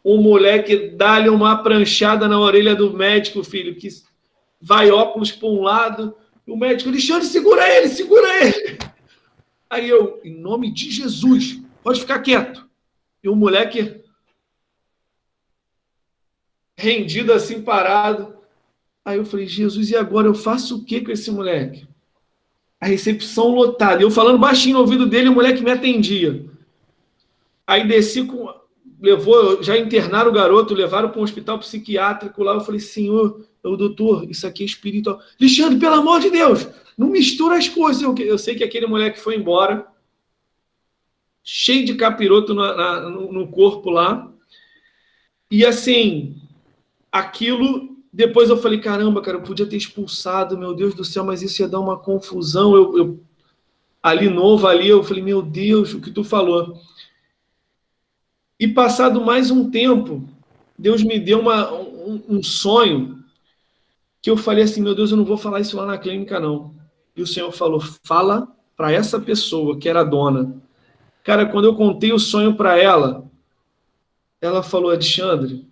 Speaker 1: O moleque dá-lhe uma pranchada na orelha do médico, filho, que vai óculos para um lado. O médico, Alexandre, segura ele, segura ele. Aí eu, em nome de Jesus, pode ficar quieto. E o moleque rendido assim, parado. Aí eu falei, Jesus, e agora eu faço o que com esse moleque? A recepção lotada. Eu falando baixinho no ouvido dele, o moleque me atendia. Aí desci com... já internaram o garoto, levaram para um hospital psiquiátrico lá. Eu falei, senhor, doutor, isso aqui é espiritual. Alexandre, pelo amor de Deus, não mistura as coisas. Eu sei que aquele moleque foi embora, cheio de capiroto no corpo lá. E assim, aquilo... Depois eu falei, caramba, cara, eu podia ter expulsado, meu Deus do céu, mas isso ia dar uma confusão. Eu ali novo, eu falei, meu Deus, o que tu falou. E passado mais um tempo, Deus me deu um sonho que eu falei assim, meu Deus, eu não vou falar isso lá na clínica, não. E o Senhor falou, fala para essa pessoa que era a dona. Cara, quando eu contei o sonho para ela falou, Alexandre,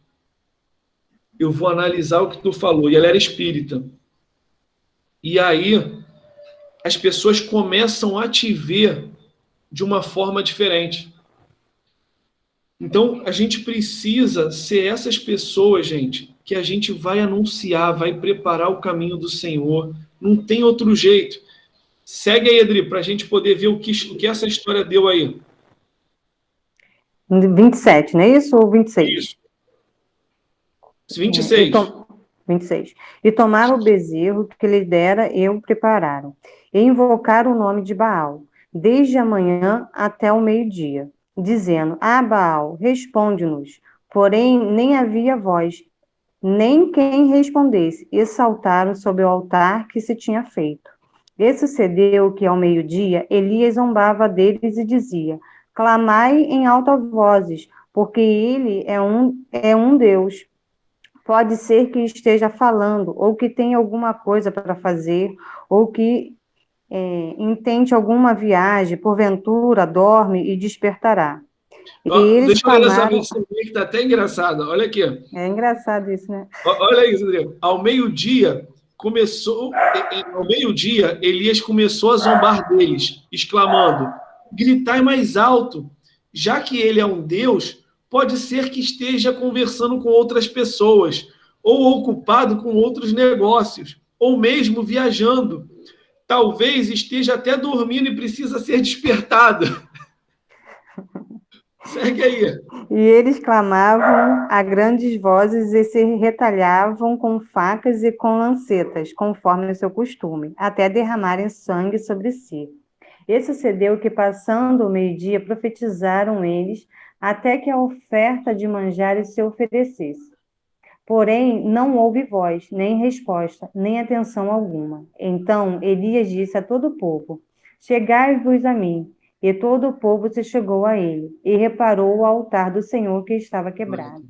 Speaker 1: eu vou analisar o que tu falou. E ela era espírita. E aí, as pessoas começam a te ver de uma forma diferente. Então, a gente precisa ser essas pessoas, gente, que a gente vai anunciar, vai preparar o caminho do Senhor. Não tem outro jeito. Segue aí, Adri, para a gente poder ver o que essa história deu aí.
Speaker 7: 27, não é isso? Ou 26?
Speaker 1: Isso. 26.
Speaker 7: 26. E tomaram o bezerro que lhes dera e o prepararam, e invocaram o nome de Baal, desde a manhã até o meio-dia, dizendo, Baal, responde-nos. Porém, nem havia voz, nem quem respondesse, e saltaram sobre o altar que se tinha feito. E sucedeu que, ao meio-dia, Elias zombava deles e dizia, clamai em alta vozes, porque ele é um Deus. Pode ser que esteja falando, ou que tenha alguma coisa para fazer, ou que intente alguma viagem, porventura dorme e despertará. E eles
Speaker 1: deixa eu ler essa
Speaker 7: clamaram...
Speaker 1: versão que está até engraçada. Olha aqui.
Speaker 7: É engraçado isso, né?
Speaker 1: Olha isso, Adriano. Ao meio-dia, Elias começou a zombar deles, exclamando, gritai mais alto, já que ele é um Deus, pode ser que esteja conversando com outras pessoas, ou ocupado com outros negócios, ou mesmo viajando. Talvez esteja até dormindo e precisa ser despertado. Segue aí.
Speaker 7: E eles clamavam a grandes vozes e se retalhavam com facas e com lancetas, conforme o seu costume, até derramarem sangue sobre si. E sucedeu que, passando o meio-dia, profetizaram eles, até que a oferta de manjares se oferecesse. Porém, não houve voz, nem resposta, nem atenção alguma. Então Elias disse a todo o povo, chegai-vos a mim. E todo o povo se chegou a ele, e reparou o altar do Senhor que estava quebrado.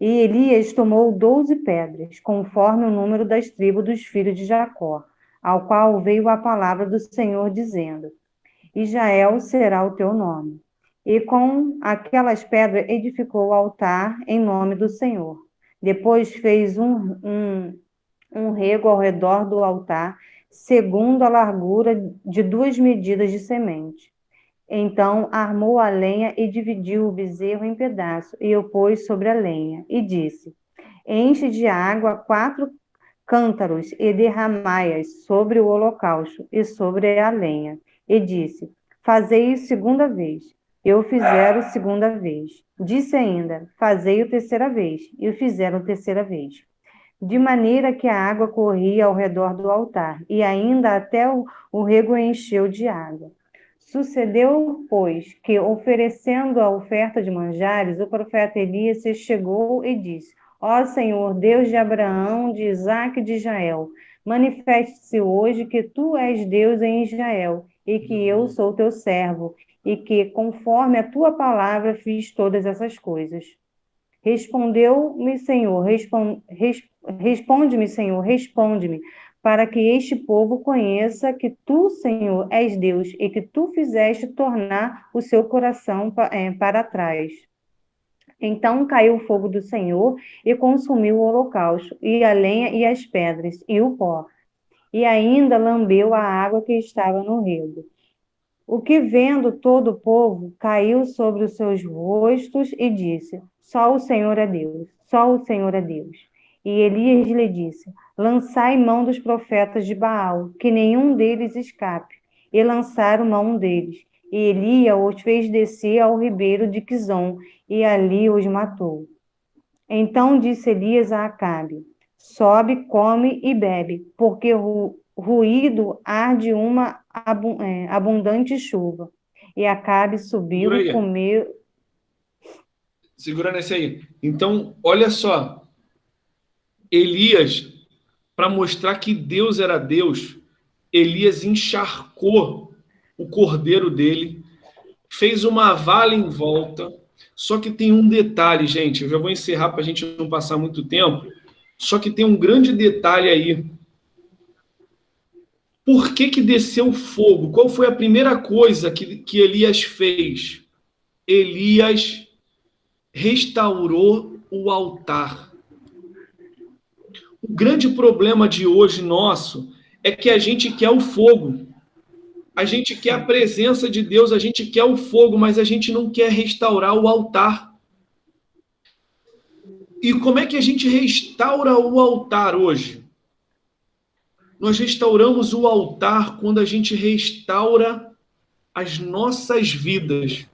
Speaker 7: E Elias tomou 12 pedras, conforme o número das tribos dos filhos de Jacó, ao qual veio a palavra do Senhor, dizendo, Israel será o teu nome. E com aquelas pedras edificou o altar em nome do Senhor. Depois fez um rego ao redor do altar, segundo a largura de 2 medidas de semente. Então armou a lenha e dividiu o bezerro em pedaços, e o pôs sobre a lenha, e disse: Enche de água 4 cântaros, e derramai-as sobre o holocausto e sobre a lenha. E disse: Fazei-o segunda vez. E o fizeram segunda vez. Disse ainda: Fazei-o terceira vez. E o fizeram terceira vez. De maneira que a água corria ao redor do altar, e ainda até o rego encheu de água. Sucedeu, pois, que, oferecendo a oferta de manjares, o profeta Elias se chegou e disse: Ó Senhor, Deus de Abraão, de Isaque e de Israel, manifeste-se hoje que tu és Deus em Israel, e que eu sou teu servo, e que, conforme a tua palavra, fiz todas essas coisas. Respondeu-me, Senhor, responde-me, Senhor, responde-me, para que este povo conheça que tu, Senhor, és Deus, e que tu fizeste tornar o seu coração para trás. Então caiu o fogo do Senhor e consumiu o holocausto, e a lenha e as pedras, e o pó. E ainda lambeu a água que estava no rego. O que, vendo todo o povo, caiu sobre os seus rostos e disse: Só o Senhor é Deus, só o Senhor é Deus. E Elias lhe disse: Lançai mão dos profetas de Baal, que nenhum deles escape. E lançaram mão deles. E Elias os fez descer ao ribeiro de Quizom, e ali os matou. Então disse Elias a Acabe: Sobe, come e bebe, porque ruído há de uma abundante chuva. E Acabe subiu e comeu.
Speaker 1: Segura nesse aí. Então, olha só. Elias, para mostrar que Deus era Deus, Elias encharcou o cordeiro dele, fez uma vala em volta. Só que tem um detalhe, gente. Eu já vou encerrar para a gente não passar muito tempo. Só que tem um grande detalhe aí. Por que desceu fogo? Qual foi a primeira coisa que Elias fez? Elias restaurou o altar. O grande problema de hoje nosso é que a gente quer o fogo. A gente quer a presença de Deus, a gente quer o fogo, mas a gente não quer restaurar o altar. E como é que a gente restaura o altar hoje? Nós restauramos o altar quando a gente restaura as nossas vidas,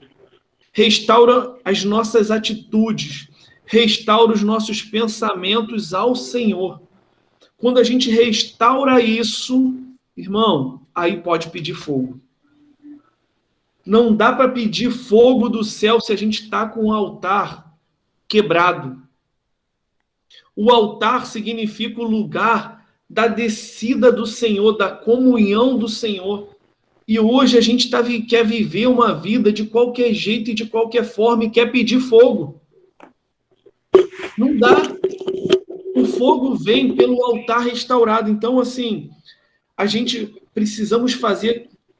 Speaker 1: restaura as nossas atitudes, restaura os nossos pensamentos ao Senhor. Quando a gente restaura isso, irmão, aí pode pedir fogo. Não dá para pedir fogo do céu se a gente está com o altar quebrado. O altar significa o lugar da descida do Senhor, da comunhão do Senhor. E hoje a gente quer viver uma vida de qualquer jeito e de qualquer forma e quer pedir fogo. Não dá. O fogo vem pelo altar restaurado. Então, assim, a gente precisamos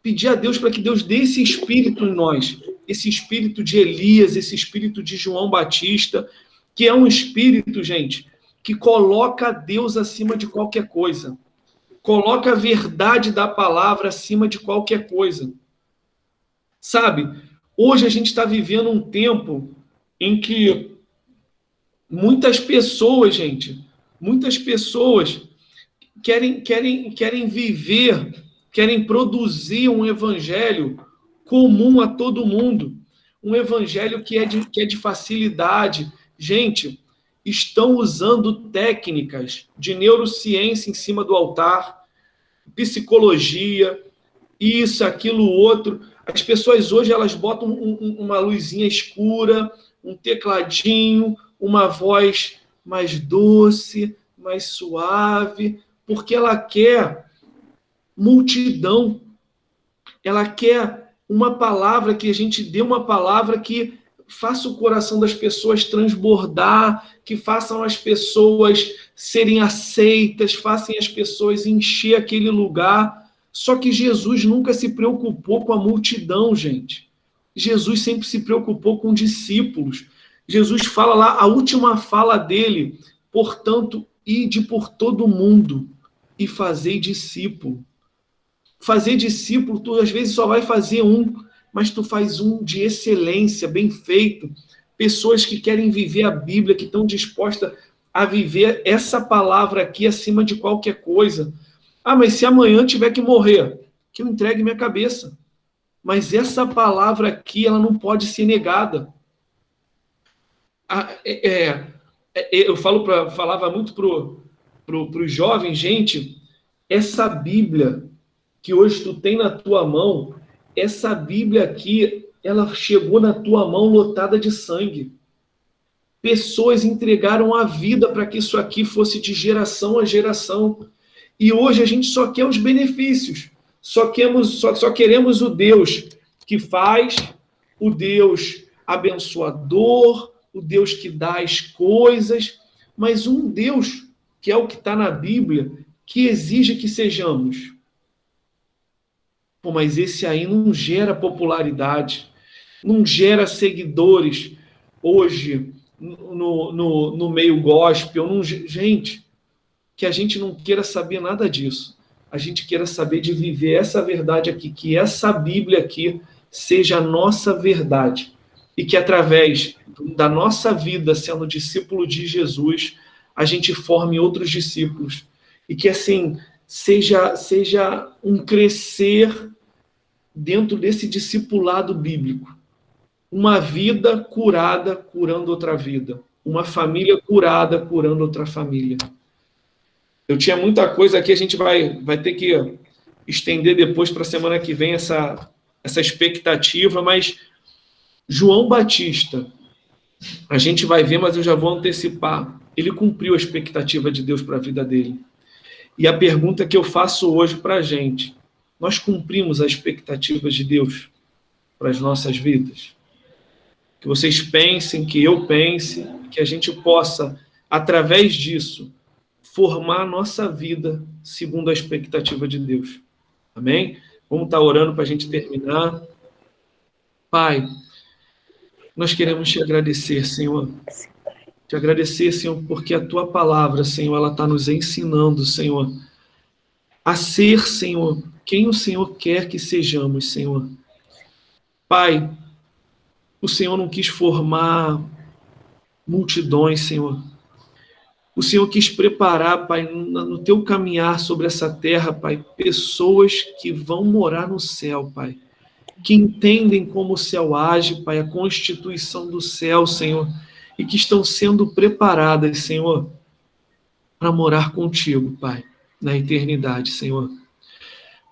Speaker 1: pedir a Deus para que Deus dê esse espírito em nós, esse espírito de Elias, esse espírito de João Batista, que é um espírito, gente, que coloca Deus acima de qualquer coisa. Coloca a verdade da palavra acima de qualquer coisa. Sabe, hoje a gente está vivendo um tempo em que muitas pessoas, gente, querem viver, querem produzir um evangelho comum a todo mundo. Um evangelho que é de facilidade. Gente, estão usando técnicas de neurociência em cima do altar, psicologia, isso, aquilo, outro. As pessoas hoje, elas botam uma luzinha escura, um tecladinho, uma voz mais doce, mais suave, porque ela quer multidão. Ela quer uma palavra, que a gente dê uma palavra que faça o coração das pessoas transbordar, que façam as pessoas serem aceitas, façam as pessoas encher aquele lugar. Só que Jesus nunca se preocupou com a multidão, gente. Jesus sempre se preocupou com discípulos. Jesus fala lá, a última fala dele, portanto, ide por todo mundo e fazei discípulo. Fazer discípulo, tu às vezes só vai fazer um, mas tu faz um de excelência, bem feito. Pessoas que querem viver a Bíblia, que estão dispostas a viver essa palavra aqui acima de qualquer coisa. Ah, mas se amanhã tiver que morrer, que eu entregue minha cabeça. Mas essa palavra aqui, ela não pode ser negada. Eu falava muito para os jovens, gente, essa Bíblia que hoje tu tem na tua mão, essa Bíblia aqui, ela chegou na tua mão lotada de sangue. Pessoas entregaram a vida para que isso aqui fosse de geração a geração. E hoje a gente só quer os benefícios. Só queremos o Deus que faz, o Deus abençoador, o Deus que dá as coisas, mas um Deus, que é o que está na Bíblia, que exige que sejamos. Pô, mas esse aí não gera popularidade, não gera seguidores hoje no meio gospel. Não, gente, que a gente não queira saber nada disso. A gente queira saber de viver essa verdade aqui, que essa Bíblia aqui seja a nossa verdade. E que através da nossa vida sendo discípulo de Jesus, a gente forme outros discípulos. E que assim seja um crescer dentro desse discipulado bíblico. Uma vida curada, curando outra vida. Uma família curada, curando outra família. Eu tinha muita coisa aqui, a gente vai ter que estender depois para a semana que vem essa expectativa, mas João Batista, a gente vai ver, mas eu já vou antecipar. Ele cumpriu a expectativa de Deus para a vida dele. E a pergunta que eu faço hoje para a gente, nós cumprimos as expectativas de Deus para as nossas vidas? Que vocês pensem, que eu pense, que a gente possa, através disso, formar a nossa vida segundo a expectativa de Deus. Amém? Vamos estar orando para a gente terminar. Pai, nós queremos te agradecer, Senhor. Te agradecer, Senhor, porque a tua palavra, Senhor, ela está nos ensinando, Senhor, a ser, Senhor, quem o Senhor quer que sejamos, Senhor. Pai, o Senhor não quis formar multidões, Senhor. O Senhor quis preparar, Pai, no teu caminhar sobre essa terra, Pai, pessoas que vão morar no céu, Pai, que entendem como o céu age, Pai, a constituição do céu, Senhor, e que estão sendo preparadas, Senhor, para morar contigo, Pai, na eternidade, Senhor.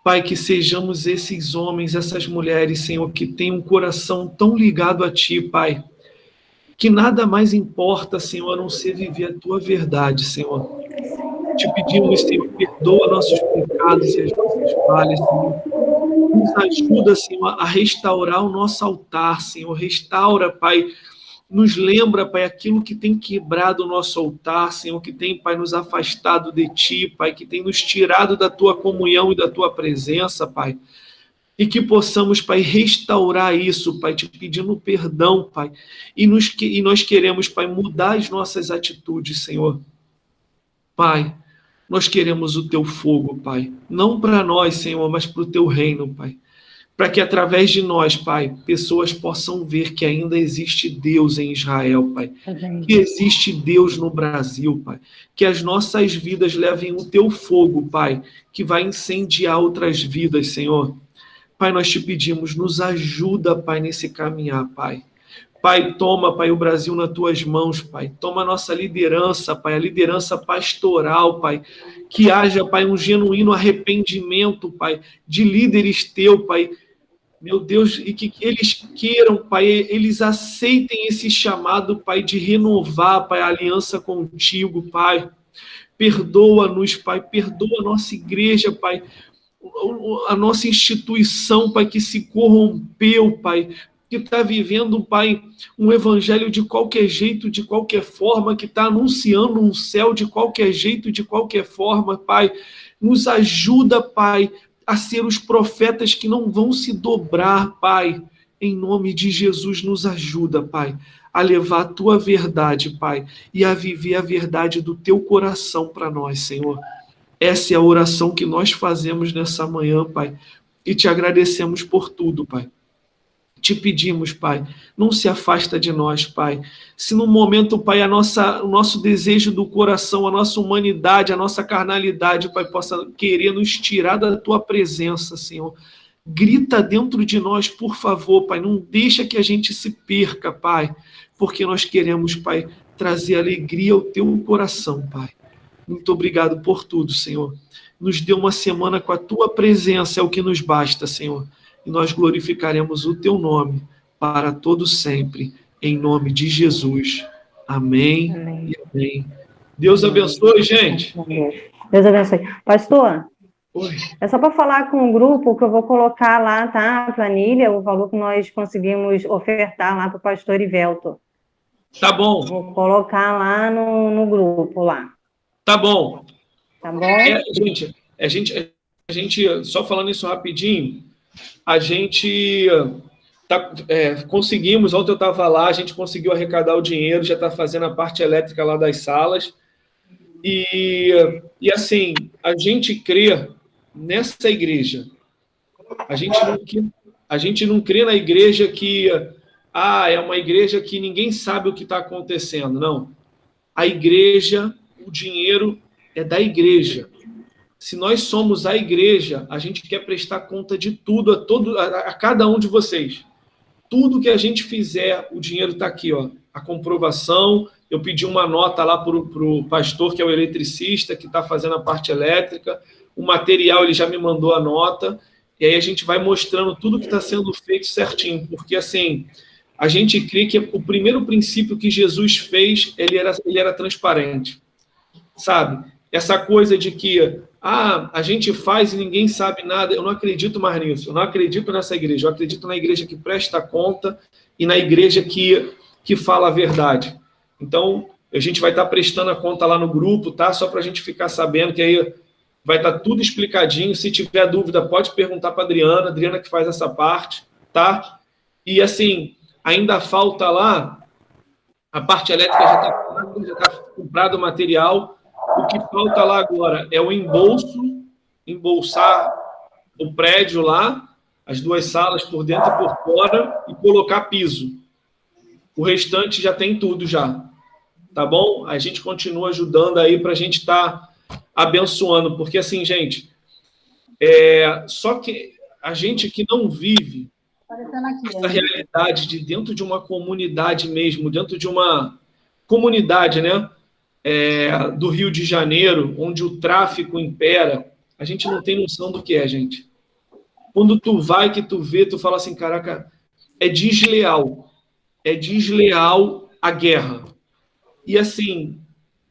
Speaker 1: Pai, que sejamos esses homens, essas mulheres, Senhor, que têm um coração tão ligado a Ti, Pai, que nada mais importa, Senhor, a não ser viver a Tua verdade, Senhor. Te pedimos, Senhor, perdoa nossos pecados e as nossas falhas, Senhor. Nos ajuda, Senhor, a restaurar o nosso altar, Senhor. Restaura, Pai. Nos lembra, Pai, aquilo que tem quebrado o nosso altar, Senhor, que tem, Pai, nos afastado de Ti, Pai, que tem nos tirado da Tua comunhão e da Tua presença, Pai. E que possamos, Pai, restaurar isso, Pai, te pedindo perdão, Pai. E nós queremos, Pai, mudar as nossas atitudes, Senhor. Pai, nós queremos o Teu fogo, Pai. Não para nós, Senhor, mas para o Teu reino, Pai. Para que através de nós, Pai, pessoas possam ver que ainda existe Deus em Israel, Pai. Que existe Deus no Brasil, Pai. Que as nossas vidas levem o Teu fogo, Pai, que vai incendiar outras vidas, Senhor. Pai, nós te pedimos, nos ajuda, Pai, nesse caminhar, Pai. Pai, toma, Pai, o Brasil nas Tuas mãos, Pai. Toma a nossa liderança, Pai, a liderança pastoral, Pai. Que haja, Pai, um genuíno arrependimento, Pai, de líderes Teu, Pai. Meu Deus, e que eles queiram, Pai, eles aceitem esse chamado, Pai, de renovar, Pai, a aliança contigo, Pai. Perdoa-nos, Pai, perdoa a nossa igreja, Pai, a nossa instituição, Pai, que se corrompeu, Pai, que está vivendo, Pai, um evangelho de qualquer jeito, de qualquer forma, que está anunciando um céu de qualquer jeito, de qualquer forma, Pai. Nos ajuda, Pai, a ser os profetas que não vão se dobrar, Pai. Em nome de Jesus, nos ajuda, Pai, a levar a tua verdade, Pai, e a viver a verdade do teu coração para nós, Senhor. Essa é a oração que nós fazemos nessa manhã, Pai, e te agradecemos por tudo, Pai. Te pedimos, Pai, não se afasta de nós, Pai. Se no momento, Pai, o nosso desejo do coração, a nossa humanidade, a nossa carnalidade, Pai, possa querer nos tirar da tua presença, Senhor. Grita dentro de nós, por favor, Pai. Não deixa que a gente se perca, Pai, porque nós queremos, Pai, trazer alegria ao teu coração, Pai. Muito obrigado por tudo, Senhor. Nos dê uma semana com a tua presença, é o que nos basta, Senhor. E nós glorificaremos o teu nome para todo sempre, em nome de Jesus. Amém,
Speaker 7: Amém.
Speaker 1: E amém. Deus abençoe, gente.
Speaker 7: Deus abençoe. Pastor,
Speaker 1: Oi.
Speaker 7: é só para falar com o grupo que eu vou colocar lá, tá? A planilha, o valor que nós conseguimos ofertar lá para o pastor Ivelto.
Speaker 1: Tá bom.
Speaker 7: Vou colocar lá no grupo lá.
Speaker 1: Tá bom.
Speaker 7: Tá bom?
Speaker 1: A gente, só falando isso rapidinho, a gente conseguimos, ontem eu estava lá, a gente conseguiu arrecadar o dinheiro, já está fazendo a parte elétrica lá das salas, e assim, a gente crê nessa igreja, a gente não crê na igreja que, é uma igreja que ninguém sabe o que está acontecendo, não. A igreja, o dinheiro é da igreja. Se nós somos a igreja, a gente quer prestar conta de tudo, a cada um de vocês. Tudo que a gente fizer, o dinheiro está aqui, ó. A comprovação, eu pedi uma nota lá para o pastor, que é o eletricista, que está fazendo a parte elétrica. O material, ele já me mandou a nota. E aí a gente vai mostrando tudo que está sendo feito certinho. Porque, assim, a gente crê que o primeiro princípio que Jesus fez, ele era transparente. Sabe? Essa coisa de que a gente faz e ninguém sabe nada, eu não acredito mais nisso, eu não acredito nessa igreja, eu acredito na igreja que presta conta e na igreja que fala a verdade. Então, a gente vai estar prestando a conta lá no grupo, tá? Só para a gente ficar sabendo que aí vai estar tudo explicadinho. Se tiver dúvida, pode perguntar para a Adriana que faz essa parte, tá? E assim, ainda falta lá, a parte elétrica já está comprado o material. O que falta lá agora é o embolsar o prédio lá, as duas salas por dentro e por fora, e colocar piso. O restante já tem tudo já. Tá bom? A gente continua ajudando aí para a gente estar abençoando, porque assim, gente, só que a gente que não vive essa realidade de dentro de uma comunidade mesmo, dentro de uma comunidade, né? Do Rio de Janeiro, onde o tráfico impera, a gente não tem noção do que é, gente. Quando tu vai, que tu vê, tu fala assim, caraca, é desleal a guerra. E assim,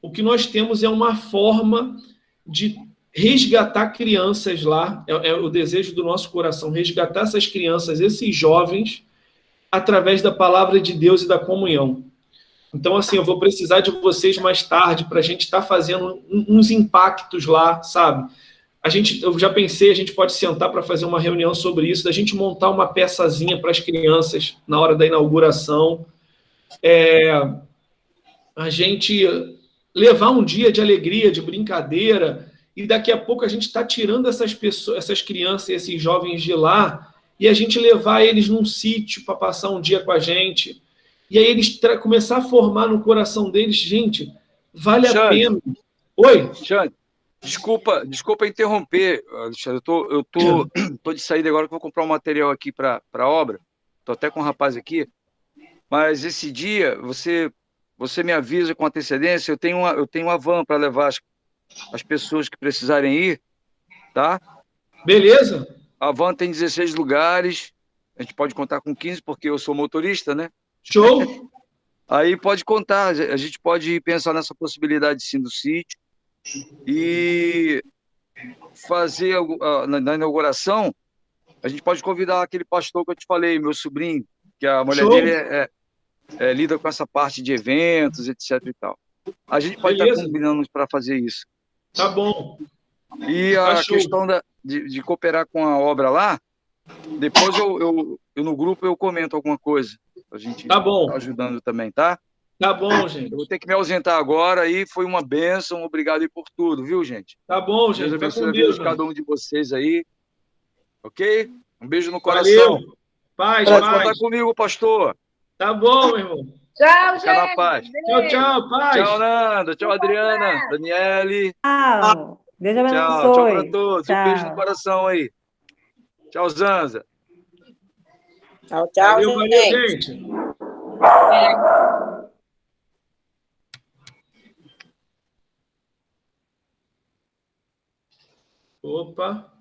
Speaker 1: o que nós temos é uma forma de resgatar crianças lá, é o desejo do nosso coração, resgatar essas crianças, esses jovens, através da palavra de Deus e da comunhão. Então, assim, eu vou precisar de vocês mais tarde para a gente estar fazendo uns impactos lá, sabe? Eu já pensei, a gente pode sentar para fazer uma reunião sobre isso, da gente montar uma peçazinha para as crianças na hora da inauguração, a gente levar um dia de alegria, de brincadeira, e daqui a pouco a gente está tirando essas pessoas, essas crianças, esses jovens de lá, e a gente levar eles num sítio para passar um dia com a gente. E aí eles começar a formar no coração deles, gente, vale a pena. Oi?
Speaker 6: Xande, desculpa interromper, Alexandre. Eu tô de saída agora que vou comprar um material aqui para a obra. Estou até com um rapaz aqui. Mas esse dia, você me avisa com antecedência, eu tenho uma van para levar as pessoas que precisarem ir, tá?
Speaker 1: Beleza.
Speaker 6: A van tem 16 lugares, a gente pode contar com 15, porque eu sou motorista, né?
Speaker 1: Show!
Speaker 6: Aí pode contar, a gente pode pensar nessa possibilidade sim do sítio e fazer na inauguração, a gente pode convidar aquele pastor que eu te falei, meu sobrinho, que a mulher
Speaker 1: Show!
Speaker 6: dele lida com essa parte de eventos, etc e tal. A gente pode estar combinando para fazer isso.
Speaker 1: Tá bom.
Speaker 6: E a questão de cooperar com a obra lá, depois eu no grupo eu comento alguma coisa. A gente
Speaker 1: Tá bom.
Speaker 6: tá ajudando também, tá?
Speaker 1: Tá bom, gente.
Speaker 6: Eu vou ter que me ausentar agora aí. Foi uma bênção. Obrigado aí por tudo, viu, gente?
Speaker 1: Tá bom,
Speaker 6: Deus
Speaker 1: gente. Fica
Speaker 6: abençoe
Speaker 1: com
Speaker 6: a vida
Speaker 1: Deus,
Speaker 6: de cada
Speaker 1: mano.
Speaker 6: um de vocês aí. Ok? Um beijo no coração.
Speaker 1: Valeu. Paz,
Speaker 6: Pode
Speaker 1: paz.
Speaker 6: contar comigo, pastor.
Speaker 1: Tá bom, meu irmão.
Speaker 8: Tchau,
Speaker 6: Fica na
Speaker 8: gente.
Speaker 6: paz.
Speaker 1: Tchau,
Speaker 8: Beijo.
Speaker 1: tchau. Paz.
Speaker 6: Tchau, Nanda. Tchau, Adriana. Daniele.
Speaker 7: Tchau. Deus
Speaker 6: Tchau. Tchau para
Speaker 7: abençoe.
Speaker 6: todos. Um beijo no
Speaker 7: Tchau.
Speaker 6: coração aí. Tchau, Zanza.
Speaker 3: Tchau, tchau,
Speaker 1: Valeu, valeu,
Speaker 3: gente.
Speaker 1: gente. Opa.